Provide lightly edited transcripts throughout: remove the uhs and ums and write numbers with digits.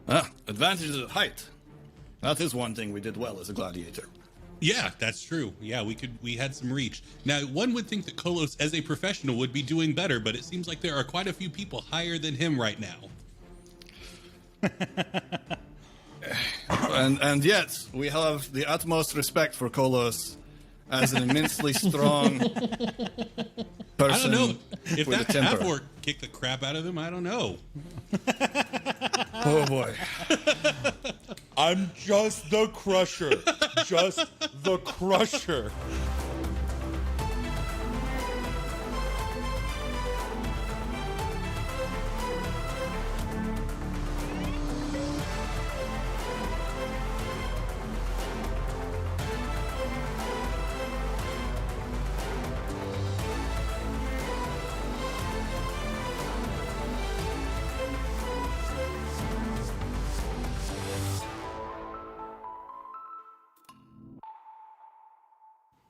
Advantage of height. That is one thing we did well as a gladiator. Yeah, that's true. Yeah, we had some reach. Now, one would think that Kolos, as a professional, would be doing better, but it seems like there are quite a few people higher than him right now. And yet, we have the utmost respect for Kolos as an immensely strong person. I don't know. If with that a temper. half-orc kicked the crap out of him, I don't know. Oh boy. I'm just the crusher. Just the crusher.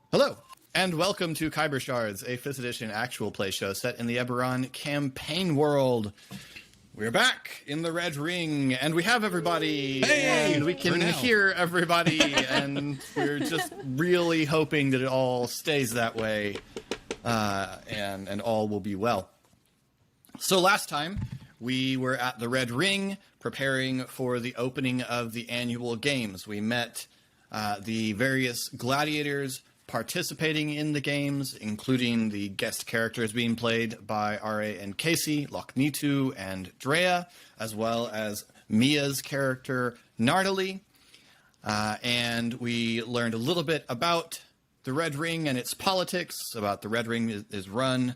Hello, and welcome to Khyber Shards, a 5th edition actual play show set in the Eberron campaign world. We're back in the Red Ring, and we have everybody, Hey, and we can hear everybody, and we're just really hoping that it all stays that way, and all will be well. So last time, we were at the Red Ring, preparing for the opening of the annual games. We met the various gladiators participating in the games, including the guest characters being played by R.A. and Casey, Lochnitu and Drea, as well as Mia's character, Nardali. And we learned a little bit about the Red Ring and its politics, about the Red Ring is run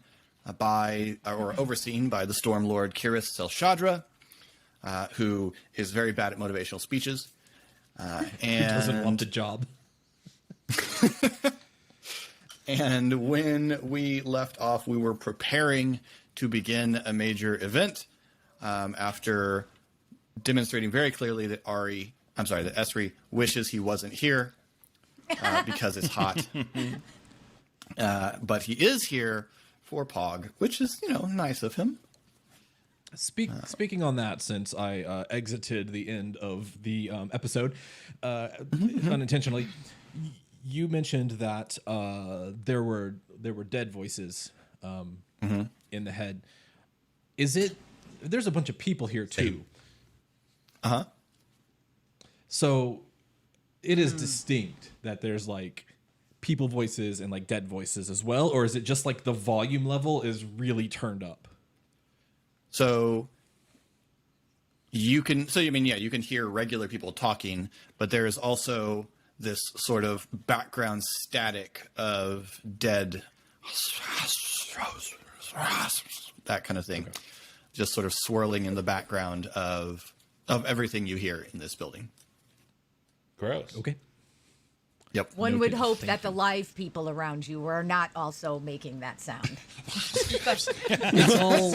by, or overseen by the Storm Lord Kiris Selshadra, who is very bad at motivational speeches. And He doesn't want the job. And when we left off, we were preparing to begin a major event after demonstrating very clearly that that Esri wishes he wasn't here because it's hot. But he is here for Pog, which is, nice of him. Speaking on that, since I exited the end of the episode unintentionally, you mentioned that there were dead voices in the head. There's a bunch of people here too. Uh-huh. So it is distinct that there's like people voices and like dead voices as well, or is it just like the volume level is really turned up? So you can hear regular people talking, but there is also this sort of background static of dead, that kind of thing, just sort of swirling in the background of everything you hear in this building. Gross. Okay. Yep. One would hope that the live people around you were not also making that sound. It's all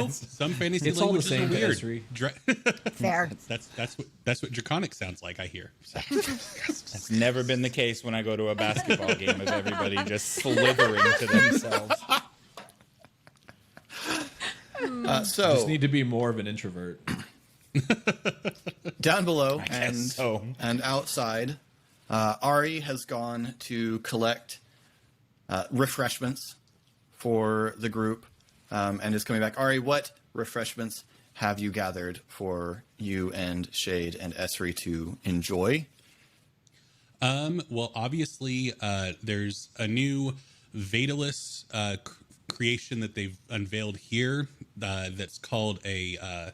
some fantasy it's all the languages same are weird. history. Fair. That's what Draconic sounds like, I hear. So. That's never been the case when I go to a basketball game of everybody just slithering to themselves. So Just need to be more of an introvert. down below guess and outside, Ari has gone to collect refreshments for the group and is coming back. Ari, what refreshments have you gathered for you and Shade and Esri to enjoy? Well, obviously, there's a new Vadalus creation that they've unveiled here that's called a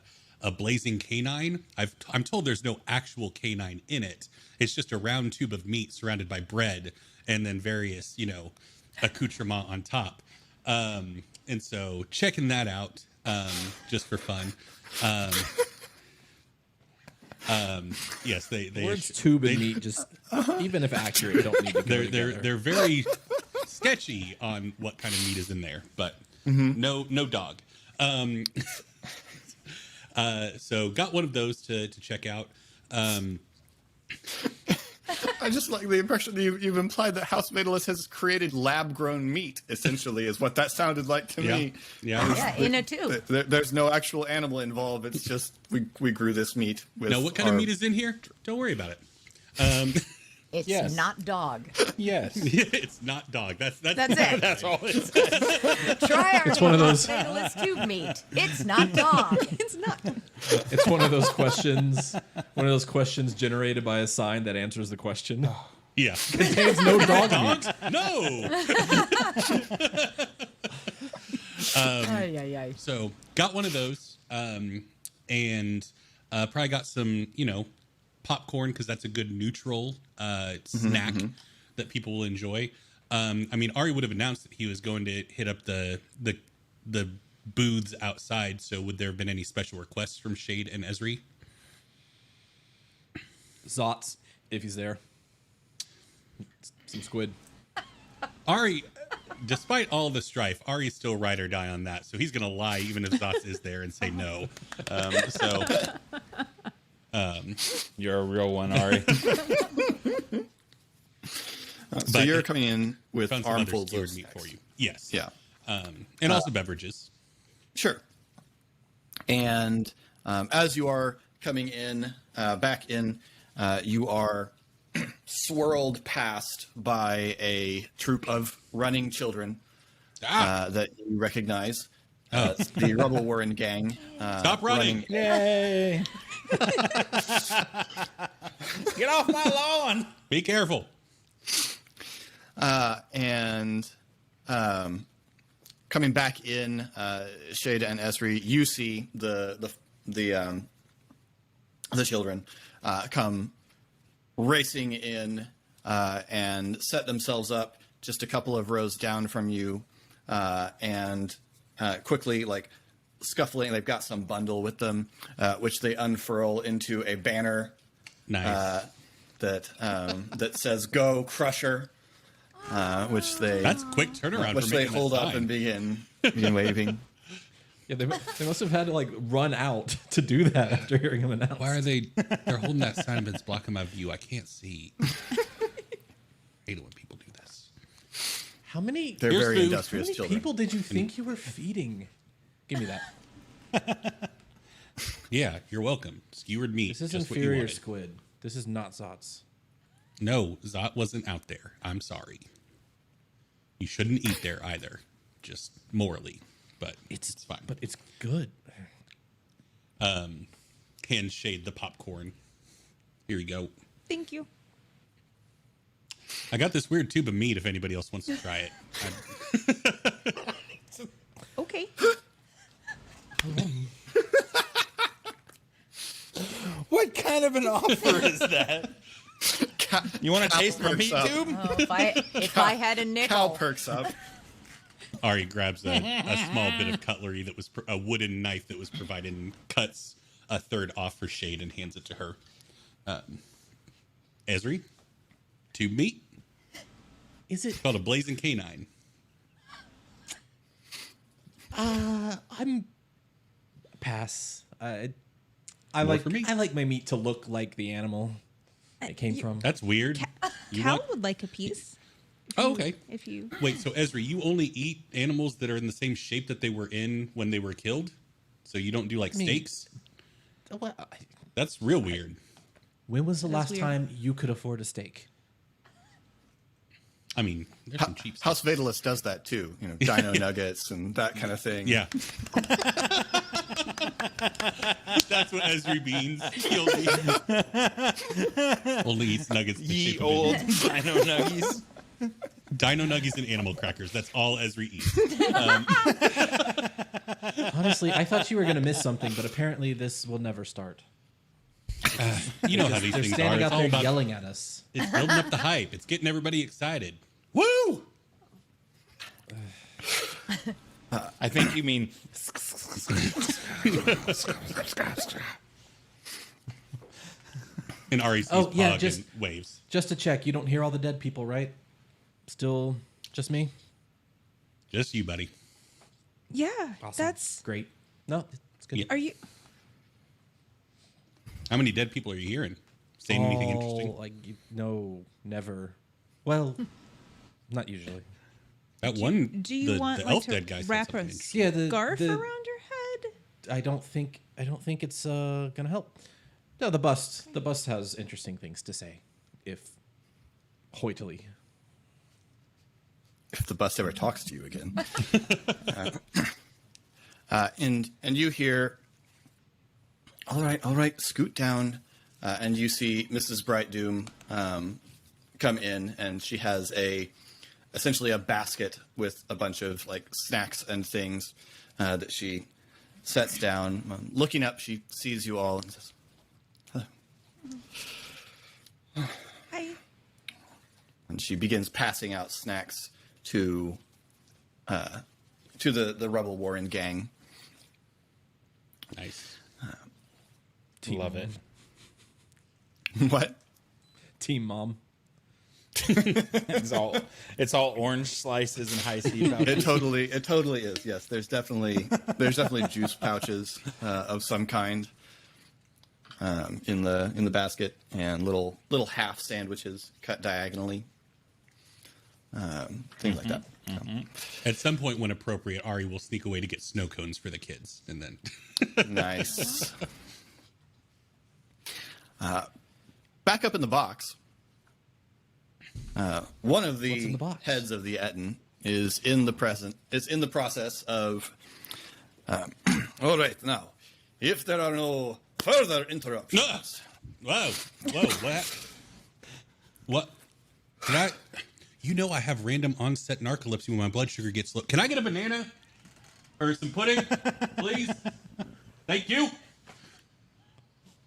blazing canine. I'm told there's no actual canine in it. It's just a round tube of meat surrounded by bread and then various, accoutrement on top. And so checking that out just for fun. Yes, they Words tube and meat, just even if accurate, don't need to go together. they're very sketchy on what kind of meat is in there, but no dog. So got one of those to check out. I just like the impression that you've implied that House Vatalus has created lab-grown meat, essentially, is what that sounded like to me. Yeah, in a tube. There's no actual animal involved. It's just we grew this meat. With Now, what kind of meat is in here? Don't worry about it. It's Yes. not dog. Yes. It's not dog. That's it. That's all it says. Try our It's one of those- Vatalus tube meat. It's not dog. It's not. It's one of those questions. One of those questions generated by a sign that answers the question. Yeah. Contains no dog meat. No. Ay, ay, ay. So got one of those, and probably got some, popcorn because that's a good neutral snack that people will enjoy. I mean, Ari would have announced that he was going to hit up the booths outside. So would there have been any special requests from Shade and Esri? Zots, if he's there. Some squid. Ari, despite all the strife, Ari's still ride or die on that. So he's going to lie even if Zots is there and say no. You're a real one, Ari. So you're coming in with found some other armfuls skewered of meat snacks. for you. Yes. Yeah. And also beverages. Sure. And as you are coming in, back in, you are swirled past by a troop of running children that you recognize. It's the Rubble Warren gang. Stop running. Yay! Get off my lawn! Be careful. And coming back in, Shada and Esri, you see the children come racing in and set themselves up just a couple of rows down from you, and quickly, like, scuffling. They've got some bundle with them, which they unfurl into a banner Nice. that says "Go Crusher," which they That's quick turnaround. which for they making that hold up sign. and begin waving. Yeah, they must have had to like run out to do that after hearing him announce. Why are they? They're holding that sign, but it's blocking my view. I can't see. Hate it when people do this. How many? They're Here's very food. How industrious many children. people did you think you were feeding? Give me that. Yeah, you're welcome. Skewered meat. This is just what you inferior wanted. squid. This is not Zots. No, Zot wasn't out there. I'm sorry. You shouldn't eat there either. Just morally, but it's fine. But it's good. Hand Shade the popcorn. Here you go. Thank you. I got this weird tube of meat. If anybody else wants to try it. Okay. What kind of an offer is that? You want to taste my perks meat up. tube? Oh, if I had a Cal nickel. perks up. Ari grabs a small bit of cutlery that was a wooden knife that was provided and cuts a third off for Shade and hands it to her. Esri, tube meat. Is it? It's called a blazing canine. I'm pass. I More like for me. I like my meat to look like the animal it came from. That's weird. You Cal want- would like a piece. Oh, okay. If you. Wait, so Esri, you only eat animals that are in the same shape that they were in when they were killed? So you don't do like mean- steaks? Well, That's real weird. when was the last weird. time you could afford a steak? I mean, there's some cheap stuff. House Vatalus does that too. You know, dino nuggets and that kind of thing. Yeah. That's what Esri means. He'll only eats nuggets. the Ye shape of old it. dino nuggies. Dino nuggies and animal crackers. That's all Esri eats. Honestly, I thought you were going to miss something, but apparently this will never start. You know how these They're things are. standing It's out all there about yelling at us. it's building up the hype. It's getting everybody excited. Woo! I think you mean And Ari sees Oh, yeah, Pog just- and waves. Just to check, you don't hear all the dead people, right? Still just me? Just you, buddy. Yeah. Awesome. That's. Great. No, it's good. Yeah. Are you? How many dead people are you hearing? saying anything interesting? Like, no, never. Well, not usually. That one, Do you want the like elf to dead guy said wrap something a interesting. Yeah, scarf around your head? I don't think it's gonna help. No, the bust has interesting things to say, if hoitily. If the bus ever talks to you again. And you hear, all right, scoot down. And you see Mrs. Brightdoom come in, and she has essentially a basket with a bunch of like snacks and things that she sets down. Looking up, she sees you all and says, Hi. and she begins passing out snacks to the Rebel Warren gang. Nice. Love it. What? Team mom. It's all orange slices and high C pouches. It totally is. Yes, there's definitely juice pouches of some kind in the basket, and little half sandwiches cut diagonally, things like that. At some point, when appropriate, Ari will sneak away to get snow cones for the kids, and then Nice. Back up in the box, one of What's in the the box? heads of the Etten is in the process of. All right, now, if there are no further interruptions, whoa, what? Can I? You know I have random onset narcolepsy when my blood sugar gets low. Can I get a banana or some pudding, please? Thank you.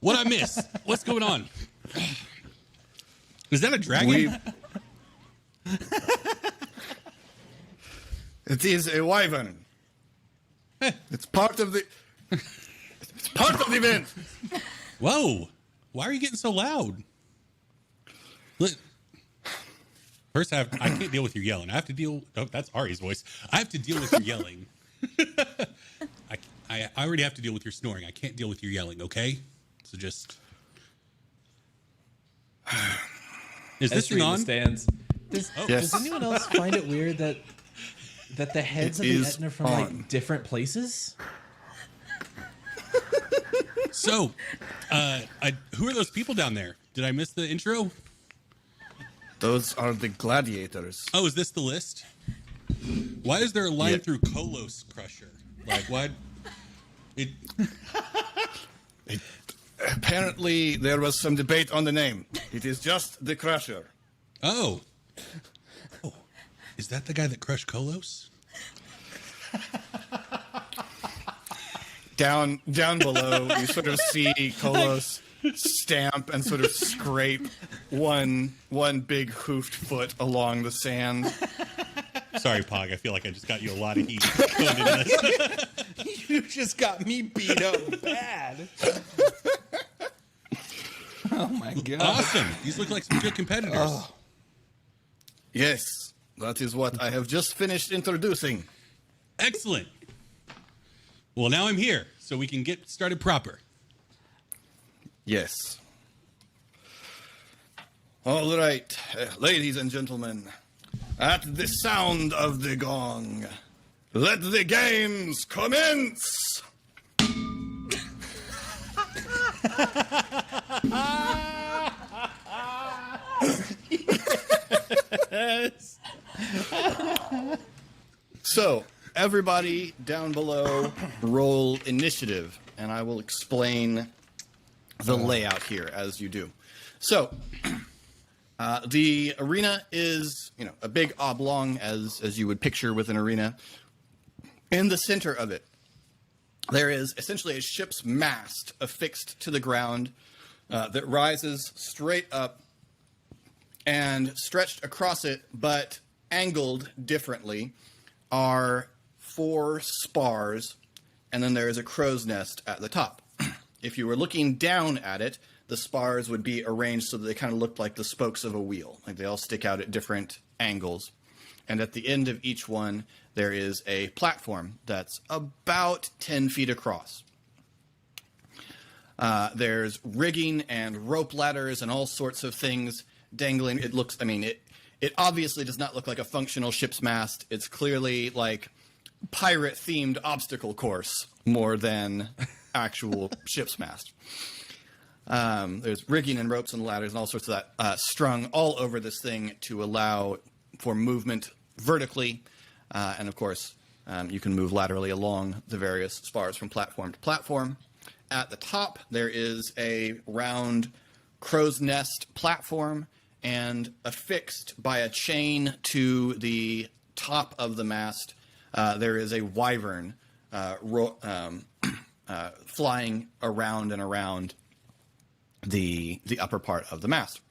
What I miss? What's going on? Is that a dragon? It is a wyvern. It's part of the event. Whoa! Why are you getting so loud? Look, first, I can't deal with your yelling. I have to deal. Oh, that's Ari's voice. I have to deal with your yelling. I already have to deal with your snoring. I can't deal with your yelling. Okay, so just. Is this Esri in thing the on? stands. Yes. Does anyone else find it weird that the heads It of the is Etten are from on. like different places? So, who are those people down there? Did I miss the intro? Those are the gladiators. Oh, is this the list? Why is there a line Yeah. through Kolos Crusher? Like, why? It. Apparently, there was some debate on the name. It is just the Crusher. Oh. Is that the guy that crushed Kolos? Down below, you sort of see Kolos stamp and sort of scrape one big hoofed foot along the sand. Sorry, Pog. I feel like I just got you a lot of heat going into this. You just got me beat up bad. Oh my god. Awesome. These look like some good competitors. Yes, that is what I have just finished introducing. Excellent. Well, now I'm here, so we can get started proper. Yes. All right, ladies and gentlemen, at the sound of the gong, let the games commence! So, everybody down below, roll initiative, and I will explain the layout here as you do. So, the arena is, a big oblong as you would picture with an arena. In the center of it, there is essentially a ship's mast affixed to the ground that rises straight up and stretched across it, but angled differently, are 4 spars, and then there is a crow's nest at the top. If you were looking down at it, the spars would be arranged so that they kind of looked like the spokes of a wheel. Like they all stick out at different angles. And at the end of each one, there is a platform that's about 10 feet across. There's rigging and rope ladders and all sorts of things dangling. It looks, it obviously does not look like a functional ship's mast. It's clearly like pirate-themed obstacle course more than actual ship's mast. There's rigging and ropes and ladders and all sorts of that strung all over this thing to allow for movement vertically. And of course, you can move laterally along the various spars from platform to platform. At the top, there is a round crow's nest platform, and affixed by a chain to the top of the mast, there is a wyvern flying around and around the upper part of the mast.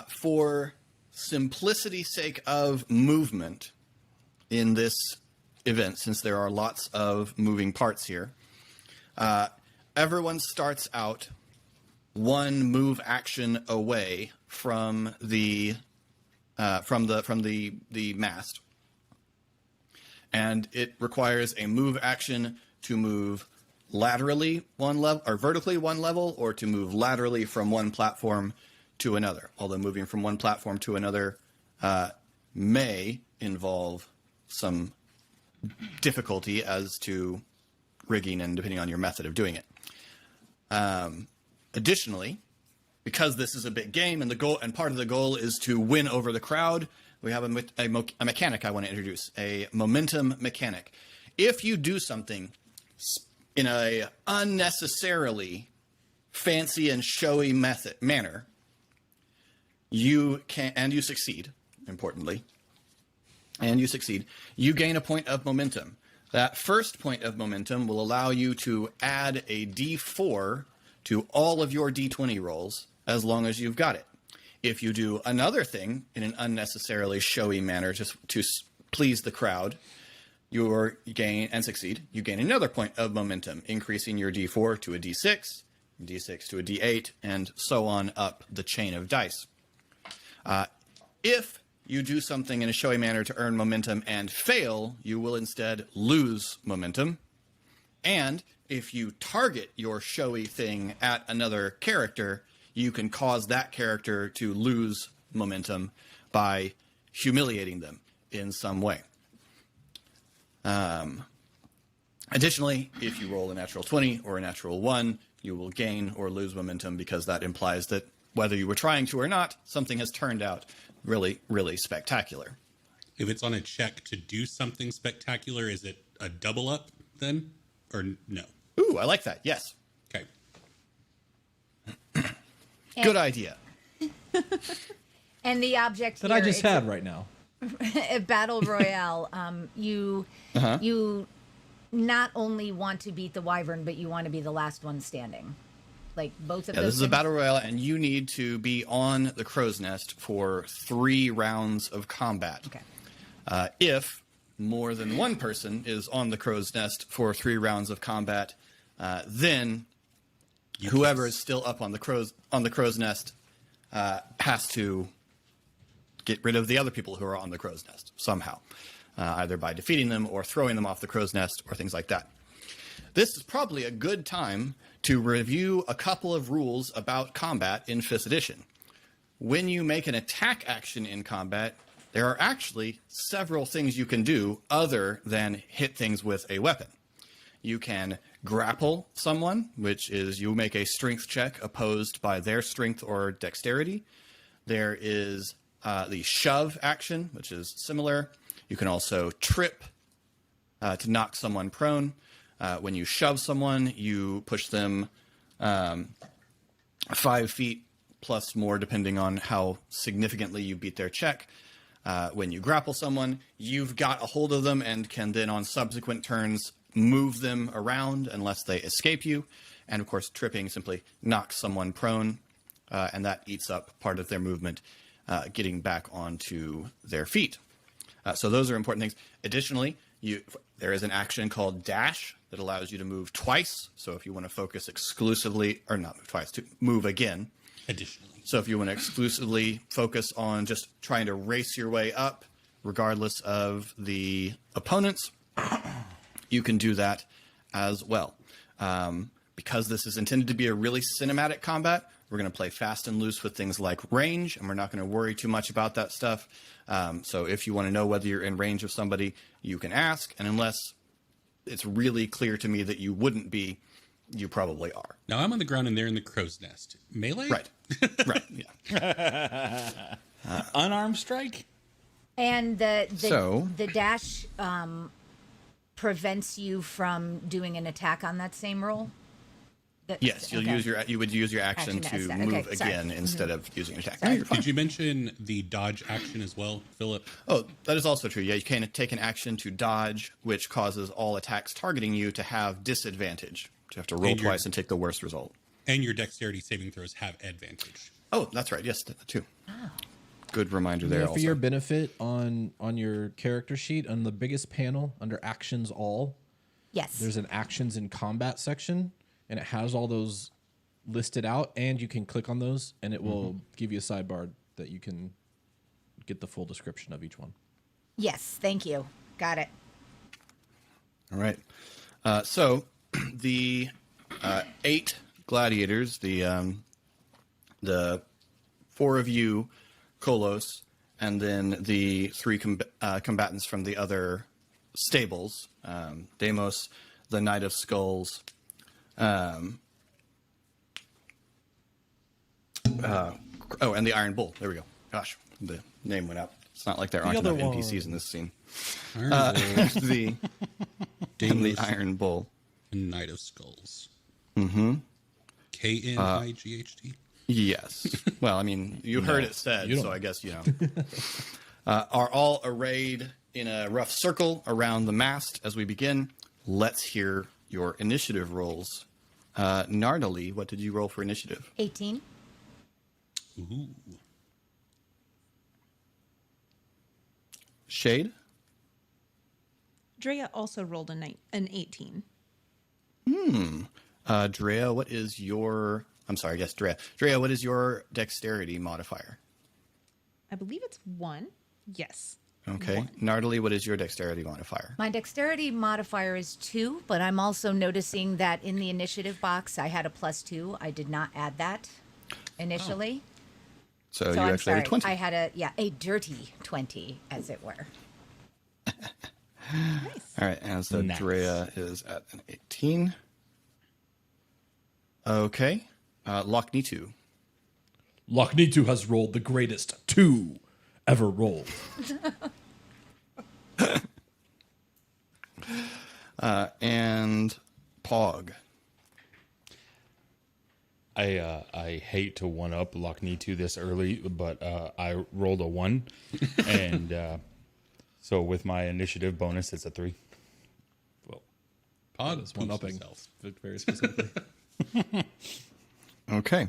For simplicity's sake of movement in this event, since there are lots of moving parts here, everyone starts out one move action away from the mast, and it requires a move action to move laterally one level or vertically one level, or to move laterally from one platform to another. Although moving from one platform to another may involve some difficulty as to rigging and depending on your method of doing it. Additionally, because this is a big game and the goal and part of the goal is to win over the crowd, we have a mechanic I want to introduce, a momentum mechanic. If you do something in a unnecessarily fancy and showy manner, you succeed, importantly, you gain a point of momentum. That first point of momentum will allow you to add a D4 to all of your D20 rolls as long as you've got it. If you do another thing in an unnecessarily showy manner just to please the crowd, you gain another point of momentum, increasing your D4 to a D6, D6 to a D8, and so on up the chain of dice. If you do something in a showy manner to earn momentum and fail, you will instead lose momentum. And if you target your showy thing at another character, you can cause that character to lose momentum by humiliating them in some way. Additionally, if you roll a natural 20 or a natural 1, you will gain or lose momentum, because that implies that whether you were trying to or not, something has turned out really, really spectacular. If it's on a check to do something spectacular, is it a double up then? Or no? Ooh, I like that. Yes. Okay. Good idea. And the object that I just had right now. A battle royale. You not only want to beat the wyvern, but you want to be the last one standing. Like both of those. This is a things. battle royale, and you need to be on the crow's nest for 3 rounds of combat. Okay. If more than one person is on the crow's nest for 3 rounds of combat, then whoever is still up on the crow's nest has to get rid of the other people who are on the crow's nest somehow, either by defeating them or throwing them off the crow's nest or things like that. This is probably a good time to review a couple of rules about combat in 5th edition. When you make an attack action in combat, there are actually several things you can do other than hit things with a weapon. You can grapple someone, which is you make a strength check opposed by their strength or dexterity. There is the shove action, which is similar. You can also trip to knock someone prone. When you shove someone, you push them 5 feet plus more, depending on how significantly you beat their check. When you grapple someone, you've got a hold of them and can then on subsequent turns move them around unless they escape you. And of course, tripping simply knocks someone prone, and that eats up part of their movement, getting back onto their feet. So those are important things. Additionally, there is an action called dash that allows you to move twice. So if you want to focus exclusively, or not move twice, to move again. Additionally. So if you want to exclusively focus on just trying to race your way up, regardless of the opponents, you can do that as well. because this is intended to be a really cinematic combat, we're going to play fast and loose with things like range, and we're not going to worry too much about that stuff. So if you want to know whether you're in range of somebody, you can ask, and unless it's really clear to me that you wouldn't be, you probably are. Now I'm on the ground and they're in the crow's nest. Melee? Right. Right. Yeah. Unarmed strike? And So- the dash prevents you from doing an attack on that same roll? Yes, you would use your action Action to as that. move Okay, sorry. again instead of using an attack. Sorry. No, you're fine. Did you mention the dodge action as well, Philip? Oh, that is also true. Yeah, you can take an action to dodge, which causes all attacks targeting you to have disadvantage. You have to roll And you're- twice and take the worst result. And your dexterity saving throws have advantage. Oh, that's right. Yes, that too. Good reminder there. Yeah, for Also, your benefit, on your character sheet, on the biggest panel under Actions All, Yes. there's an Actions in Combat section, and it has all those listed out, and you can click on those, and it will give you a sidebar that you can get the full description of each one. Yes, thank you. Got it. all right. So the 8 gladiators, the 4 of you, Kolos, and then the 3 combatants from the other stables, Deimos, the Knight of Skulls, and the Iron Bull. There we go. Gosh, the name went out. It's not like there aren't other enough one. NPCs in this scene. Iron Bull, The and the Iron Bull. and Knight of Skulls. Mm-hmm. KNIGHT. Yes. Well, I mean, you heard it said, you don't. so I guess you know. Are all arrayed in a rough circle around the mast as we begin. Let's hear your initiative rolls. Nardali, what did you roll for initiative? 18. Ooh. Shade? Drea also rolled an 18. Drea, what is your... I'm sorry, yes, Drea. Drea, what is your dexterity modifier? I believe it's 1. Yes. Okay. 1. Nardali, what is your dexterity modifier? My dexterity modifier is 2, but I'm also noticing that in the initiative box I had a +2. I did not add that initially. So, you I'm actually had a 20. I had a dirty 20, as it were. Nice. All right, and so Nice. Drea is at an 18. Okay. Lochnitu. Lochnitu has rolled the greatest 2 ever rolled. And Pog. I hate to one up Lochnitu this early, but I rolled a 1, and so with my initiative bonus, it's a 3. Well, Pod that's one poops upping himself. very specifically. Okay.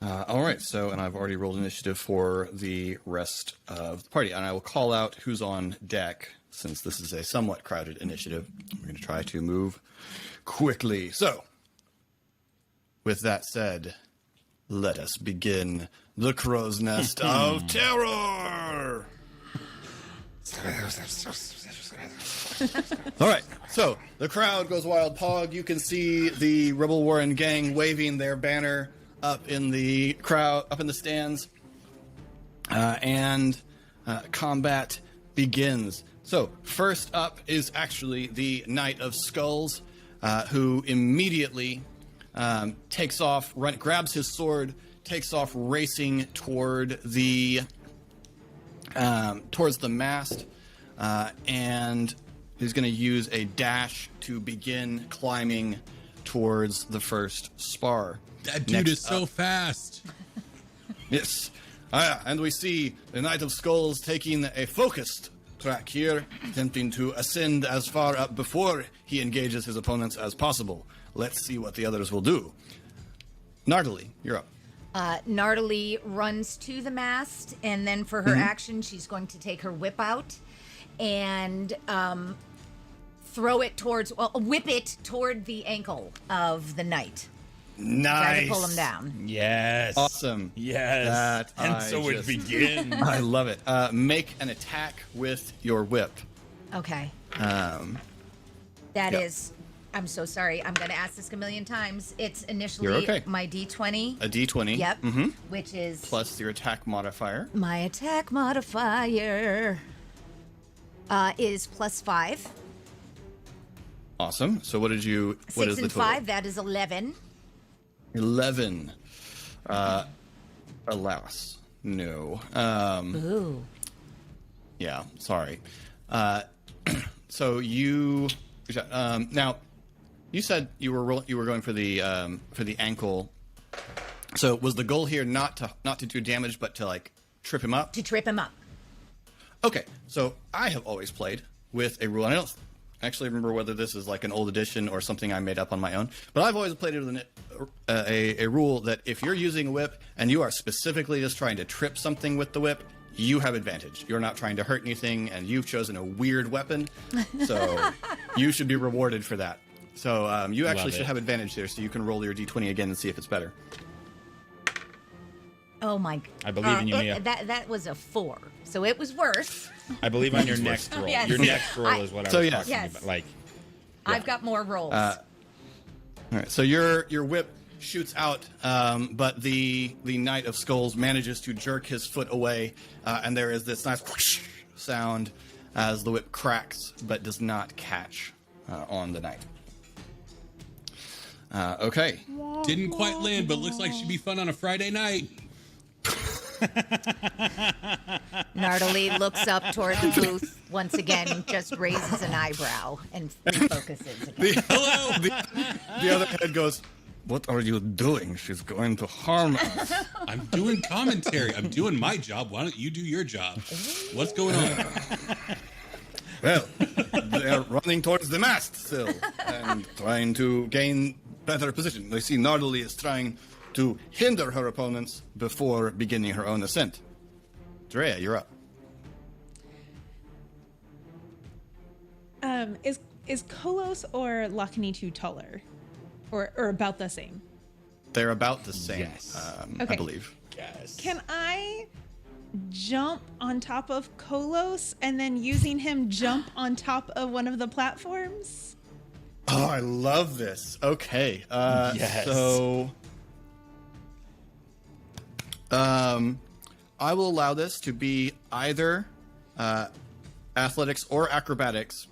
All right, so, and I've already rolled initiative for the rest of the party, and I will call out who's on deck, since this is a somewhat crowded initiative. We're going to try to move quickly. So, with that said, let us begin the crow's nest of terror! All right, so the crowd goes wild. Pog, you can see the Rebel Warren gang waving their banner up in the crowd, up in the stands, and combat begins. So first up is actually the Knight of Skulls, who immediately takes off, grabs his sword, takes off racing toward the towards the mast, and he's going to use a dash to begin climbing towards the first spar. That dude Next is so up- fast. Yes. And we see the Knight of Skulls taking a focused track here, attempting to ascend as far up before he engages his opponents as possible. Let's see what the others will do. Nardali, you're up. Nardali runs to the mast, and then for her action, she's going to take her whip out and whip it toward the ankle of the knight. Try Nice. to pull him down. Yes. Awesome. Yes. That and I so it just- begins. I love it. Make an attack with your whip. Okay. Um, That Yeah. is I'm so sorry. I'm going to ask this a million times. It's initially You're okay. my D20. A D20. Yep. Which is Plus your attack modifier. my attack modifier is +5. Awesome. So what is 6 the and total? 5, that is 11. 11. Alas. No. Ooh. Yeah, sorry. So you now you said you were going for the ankle. So was the goal here not to do damage, but to like trip him up? To trip him up. Okay, so I have always played with a rule. I don't actually remember whether this is like an old edition or something I made up on my own, but I've always played it with a rule that if you're using a whip and you are specifically just trying to trip something with the whip, you have advantage. You're not trying to hurt anything, and you've chosen a weird weapon, so you should be rewarded for that. So you actually should have advantage there, so you can roll your d20 again and see if it's better. Oh my! I believe in you, Mia. That was a 4, so it was worse. I believe on your next roll. Yes. Your next roll is what I So, was yes. talking Yes. about. Like, I've got more rolls. All right, so your whip shoots out, but the Knight of Skulls manages to jerk his foot away, and there is this nice whoosh sound as the whip cracks, but does not catch on the knight. Okay. Didn't quite land, but looks like should be fun on a Friday night. Nardoli looks up toward the booth once again, just raises an eyebrow and refocuses again. Hello. The other head goes, "What are you doing? She's going to harm us." I'm doing commentary. I'm doing my job. Why don't you do your job? What's going on? Well, they are running towards the mast still and trying to gain better position. They see Nardoli is trying to hinder her opponents before beginning her own ascent. Drea, you're up. Is Kolos or Lachnitu taller, or about the same? They're about the same, Yes. I Okay. believe. yes. Can I jump on top of Kolos and then using him jump on top of one of the platforms? Oh, I love this. Okay. Yes. So, I will allow this to be either athletics or acrobatics.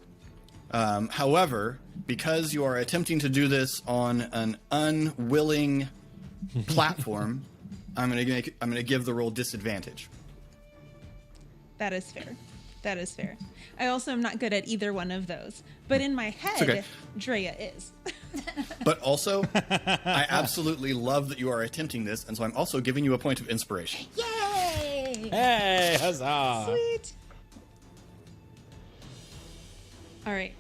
However, because you are attempting to do this on an unwilling platform, I'm gonna give the roll disadvantage. That is fair. That is fair. I also am not good at either one of those. But in my head, okay. Drea is. But also, I absolutely love that you are attempting this, and so I'm also giving you a point of inspiration. Yay! Hey, huzzah! Sweet. All right.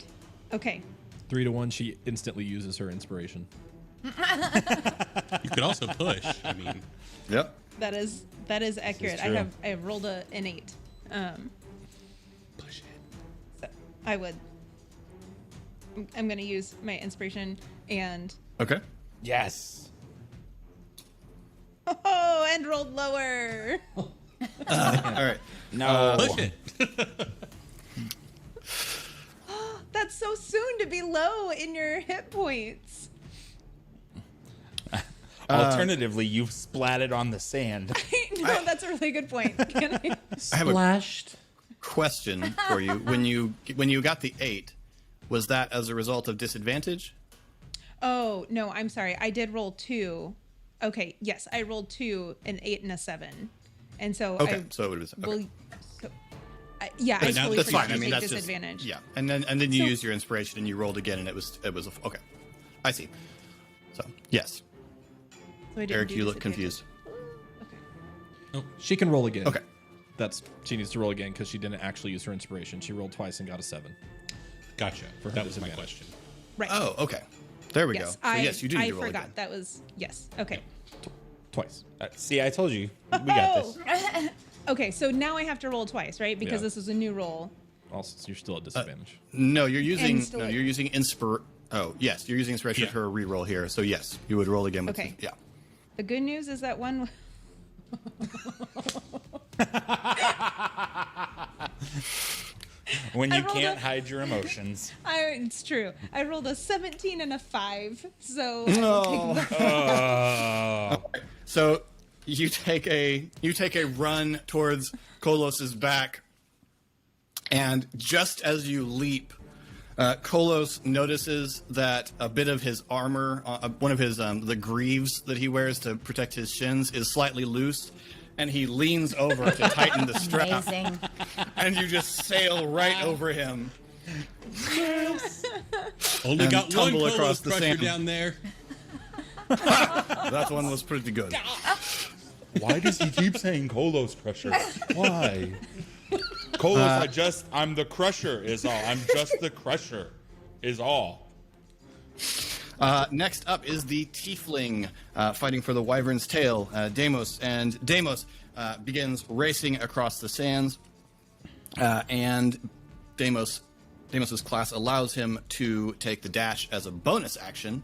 Okay. 3 to 1, she instantly uses her inspiration. You could also push. I mean, Yep. That is accurate. true. I have rolled an 8. push it. So I would. I'm going to use my inspiration and Okay. Yes. and rolled lower. All right. No. Push it. That's so soon to be low in your hit points. Alternatively, you've splatted on the sand. No, that's a really good point. Can I? I have a Splashed. question for you. When you got the 8, was that as a result of disadvantage? Oh no, I'm sorry. I did roll 2. Okay, yes, I rolled 2, an 8 and a 7, and so Okay, so it would have been okay. well, so, yeah, I But now totally That's forgot fine. I to mean, take that's just disadvantage. yeah. And then you So- used your inspiration and you rolled again, and it was okay. I see. So yes, So I didn't Eric, do you look disadvantage. confused. She can roll again. Okay. She needs to roll again because she didn't actually use her inspiration. She rolled twice and got a 7. Gotcha. her That was my disadvantage. question. Right. Oh, okay. There we go. yes, So yes, you do need I to roll forgot. again. That was yes. Okay. Twice. See, I told you. We got this. Okay, so now I have to roll twice, right? Because Yeah. this is a new roll. Also, you're still at disadvantage. No, you're using And still- you're using Oh, yes, you're using inspiration Yeah. for a reroll here. So yes, you would roll again with Okay. yeah. The good news is that one. When I you rolled can't a- hide your emotions. It's true. I rolled a 17 and a 5, so Oh. So you take a run towards Kolos's back, and just as you leap, Kolos notices that a bit of his armor, one of his the greaves that he wears to protect his shins, is slightly loose, and he leans over to tighten the strap, Amazing. and you just sail right over him. Only And got one tumble across Kolos the crusher sand. down there. That one was pretty good. Why does he keep saying Kolos Crusher? Why? Kolos, I'm the Crusher is all. I'm just the Crusher is all. Next up is the Tiefling fighting for the Wyvern's tail, Deimos. And Deimos begins racing across the sands, and Deimos's class allows him to take the dash as a bonus action.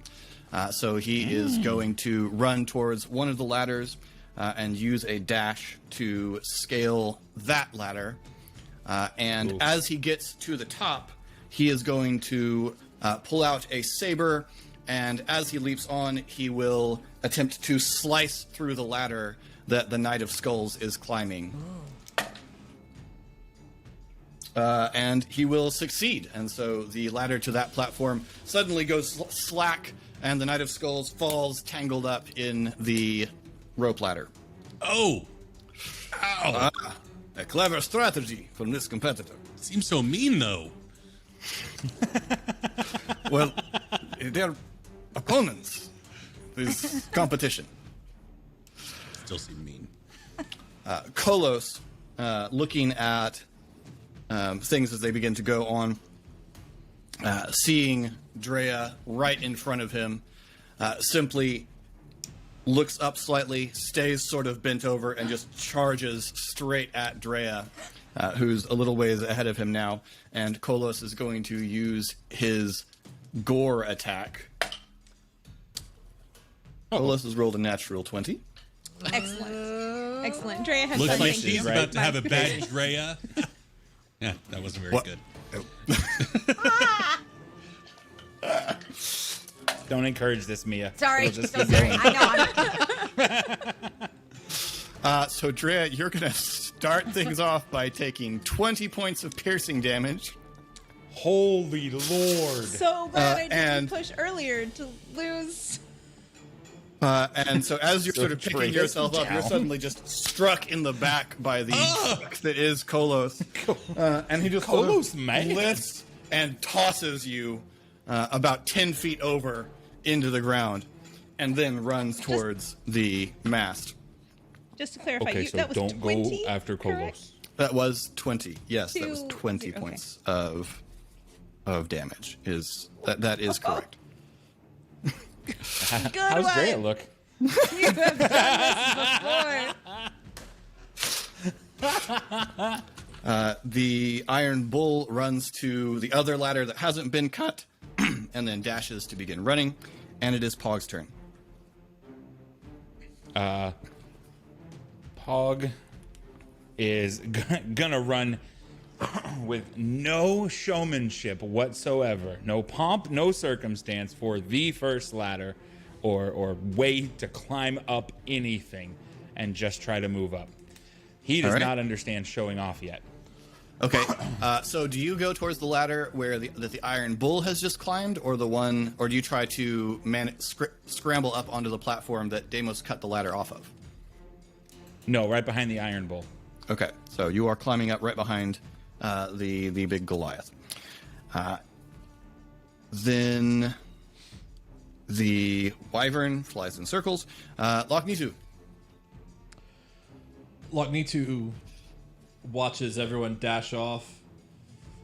So he is going to run towards one of the ladders and use a dash to scale that ladder. And as he gets to the top, he is going to pull out a saber, and as he leaps on, he will attempt to slice through the ladder that the Knight of Skulls is climbing. And he will succeed. And so the ladder to that platform suddenly goes slack, and the Knight of Skulls falls tangled up in the rope ladder. Oh, ow! A clever strategy from this competitor. Seems so mean though. Well, they're opponents. This competition. Still seem mean. Kolos, looking at things as they begin to go on, seeing Drea right in front of him, simply looks up slightly, stays sort of bent over, and just charges straight at Drea, who's a little ways ahead of him now. And Kolos is going to use his gore attack. Kolos has rolled a natural 20. excellent. Excellent. Drea has Looks said like thank she's you. about to have a bad Drea. Yeah, that wasn't very What? good. Don't encourage this, Mia. Sorry, It'll just so keep sorry. going. I know. So Drea, you're going to start things off by taking 20 points of piercing damage. Holy Lord. So glad I didn't and- push earlier to lose. And so as you're So sort of picking Drea's yourself up, you're down. suddenly just struck in the back by the truck that is Kolos. And he just sort of Kolos, man. lifts and tosses you about 10 feet over into the ground, and then runs towards the mast. Just to clarify, Okay, you, so that was don't 20, go after correct? Kolos. That was 20. Yes, that was Two- 20 okay. points of damage. That is correct. Good How's one. Drea look? You have done this before. The Iron Bull runs to the other ladder that hasn't been cut, and then dashes to begin running, and it is Pog's turn. Pog is gonna run with no showmanship whatsoever, no pomp, no circumstance for the first ladder or way to climb up anything, and just try to move up. He does All right. not understand showing off yet. Okay, so do you go towards the ladder where the Iron Bull has just climbed, or or do you try to scramble up onto the platform that Deimos cut the ladder off of? No, right behind the Iron Bull. Okay, so you are climbing up right behind the big Goliath. Then the Wyvern flies in circles. Lochnitu. Lochnitu watches everyone dash off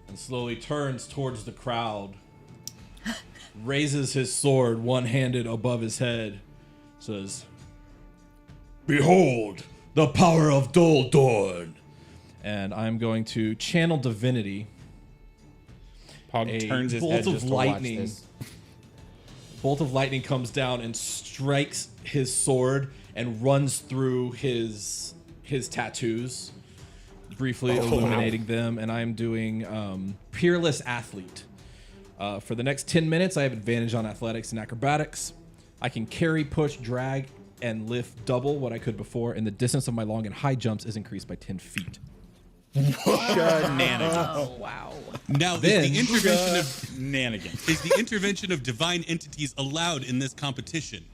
and slowly turns towards the crowd, raises his sword one-handed above his head, says, "Behold the power of Doldorn!" And I'm going to channel divinity. Pog A turns his bolt head of just lightning. to watch this. Bolt of lightning comes down and strikes his sword and runs through his tattoos, briefly illuminating them, and I'm doing Peerless Athlete. For the next 10 minutes, I have advantage on athletics and acrobatics. I can carry, push, drag, and lift double what I could before, and the distance of my long and high jumps is increased by 10 feet. Shenanigans. Wow. Now, Then- is the intervention of Shenanigans. is the intervention of divine entities allowed in this competition?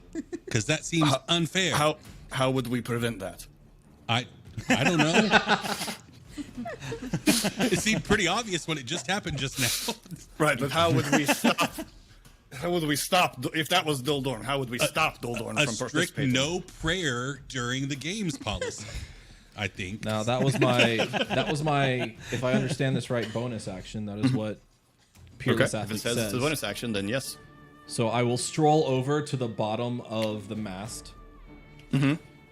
Because that seems unfair. How would we prevent that? I don't know. It seemed pretty obvious when it just happened just now. Right, but how would we stop? How would we stop if that was Duldorn? How would we stop Duldorn A from strict participating? no prayer during the games policy, I think. Now that was my if I understand this right, bonus action. That is what Peerless Okay, if it Athlete says says. it's a bonus action, then yes. So I will stroll over to the bottom of the mast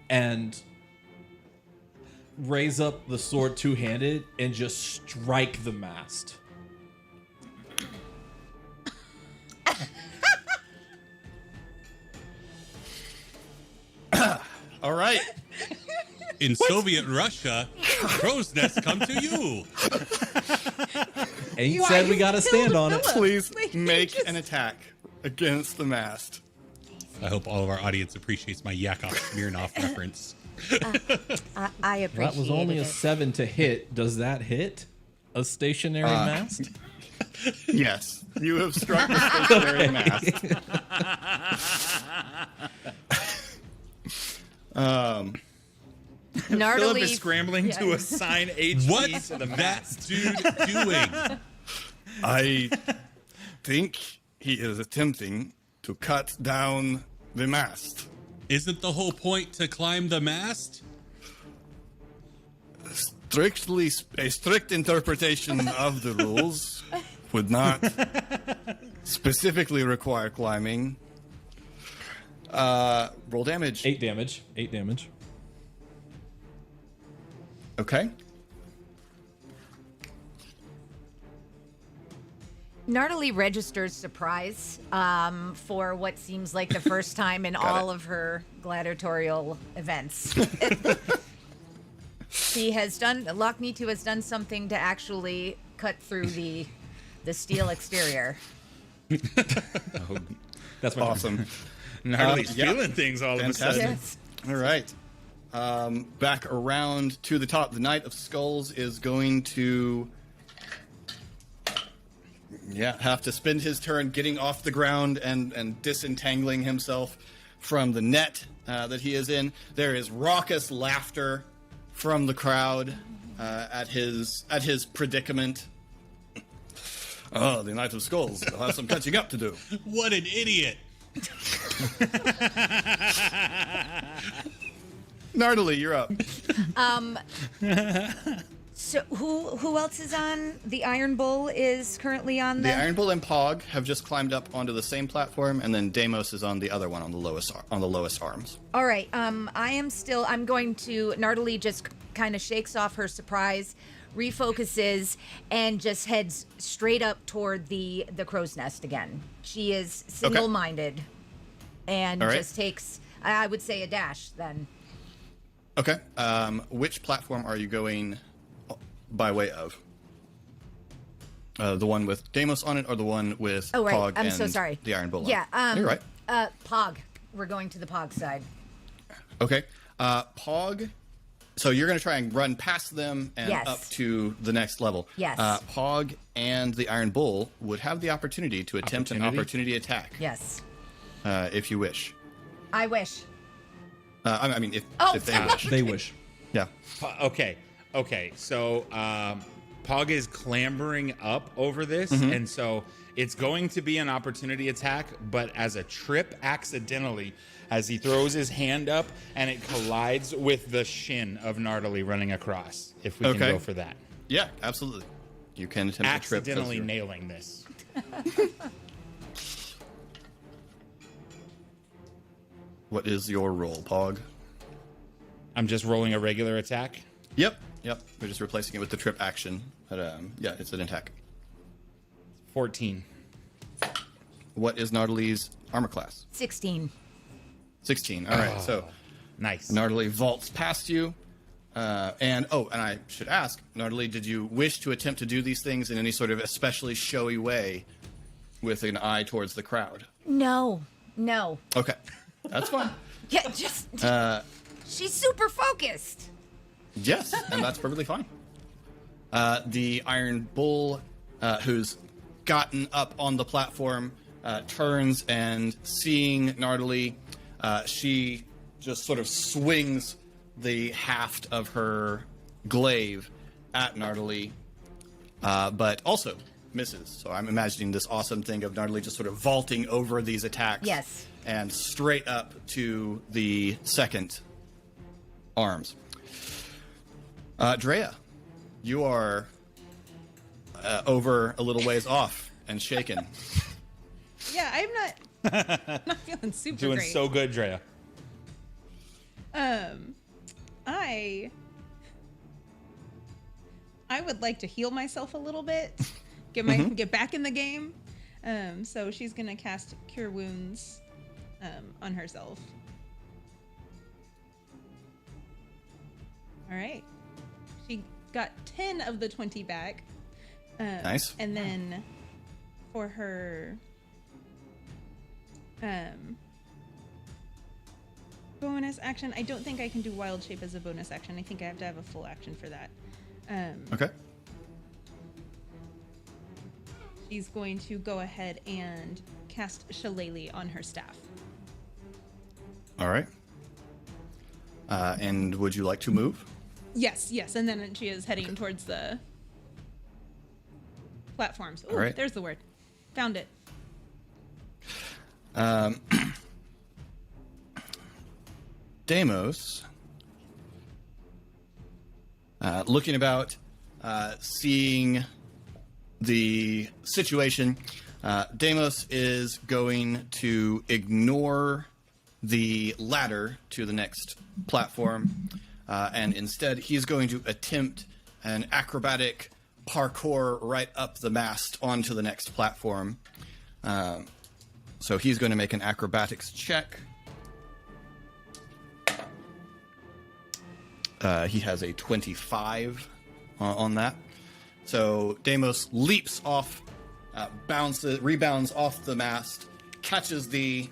and raise up the sword two-handed and just strike the mast. All right. In Soviet Russia, crow's nests come to you. Ain't said we gotta stand on it. Please Like, make just- an attack against the mast. I hope all of our audience appreciates my Yakov Smirnoff reference. I appreciate That was only a it. 7 to hit. Does that hit a stationary mast? Yes, you have struck the stationary mast. Philip Gnarly. is scrambling to assign HP What's to the that mast. dude doing? I think he is attempting to cut down the mast. Isn't the whole point to climb the mast? A strict interpretation of the rules would not specifically require climbing. Roll damage. 8 damage. 8 damage. Okay. Gnarly registers surprise for what seems like the first time in all of her gladiatorial events. She has done, Lochnitu has done something to actually cut through the steel exterior. That's my Awesome. Gnarly's yeah. feeling things all of a Fantastic. sudden. Yes. All right. Back around to the top. The Knight of Skulls is going to, have to spend his turn getting off the ground and disentangling himself from the net that he is in. There is raucous laughter from the crowd at his predicament. Oh, the Knight of Skulls will have some catching up to do. What an idiot. Gnarly, you're up. So who else is on? The Iron Bull is currently on The Iron Bull and Pog have just climbed up onto the same platform, and then Deimos is on the other one on the lowest arms. All right. I'm going to. Gnarly just kind of shakes off her surprise, refocuses, and just heads straight up toward the crow's nest again. She is single-minded, and All right. just takes, I would say, a dash then. Okay. Which platform are you going by way of? The one with Deimos on it, or the one with Oh, right. Pog I'm and so sorry. the Iron Bull? Yeah. You're right. Pog. We're going to the Pog side. Okay. Pog. So you're going to try and run past them and Yes. up to the next level. Yes. Pog and the Iron Bull would have the opportunity to attempt an opportunity attack, Yes. if you wish. I wish. I mean, if they wish. They wish. Yeah. Okay. So Pog is clambering up over this, and so it's going to be an opportunity attack, but as a trip accidentally, as he throws his hand up and it collides with the shin of Gnarly running across. If we can Okay. go for that, Yeah, absolutely. You can attempt a trip. accidentally nailing this. What is your roll, Pog? I'm just rolling a regular attack. Yep. We're just replacing it with the trip action. But yeah, it's an attack. 14. What is Gnarly's armor class? 16. 16. All right. So Nice. Gnarly vaults past you, And I should ask, Nardali, did you wish to attempt to do these things in any sort of especially showy way with an eye towards the crowd? No. Okay, that's fine. Yeah, just she's super focused. Yes, and that's perfectly fine. The Iron Bull, who's gotten up on the platform, turns and seeing Nardali, she just sort of swings the haft of her glaive at Nardali, but also misses. So I'm imagining this awesome thing of Nardali just sort of vaulting over these attacks. Yes. And straight up to the second arms. Drea, you are over a little ways off and shaken. Yeah, I'm not feeling super Doing great. so good, Drea. I would like to heal myself a little bit, get back in the game. So she's gonna cast Cure Wounds on herself. All right. She got 10 of the 20 back. Nice. And then for her bonus action, I don't think I can do Wild Shape as a bonus action. I think I have to have a full action for that. Okay. She's going to go ahead and cast Shillelagh on her staff. All right. And would you like to move? Yes, and then she is heading towards the platforms. Ooh, All right. There's the word. Found it. Deimos, looking about, seeing the situation, Deimos is going to ignore the ladder to the next platform, and instead he's going to attempt an acrobatic parkour right up the mast onto the next platform. So he's going to make an acrobatics check. He has a 25 on that. So Deimos leaps off, rebounds off the mast, catches a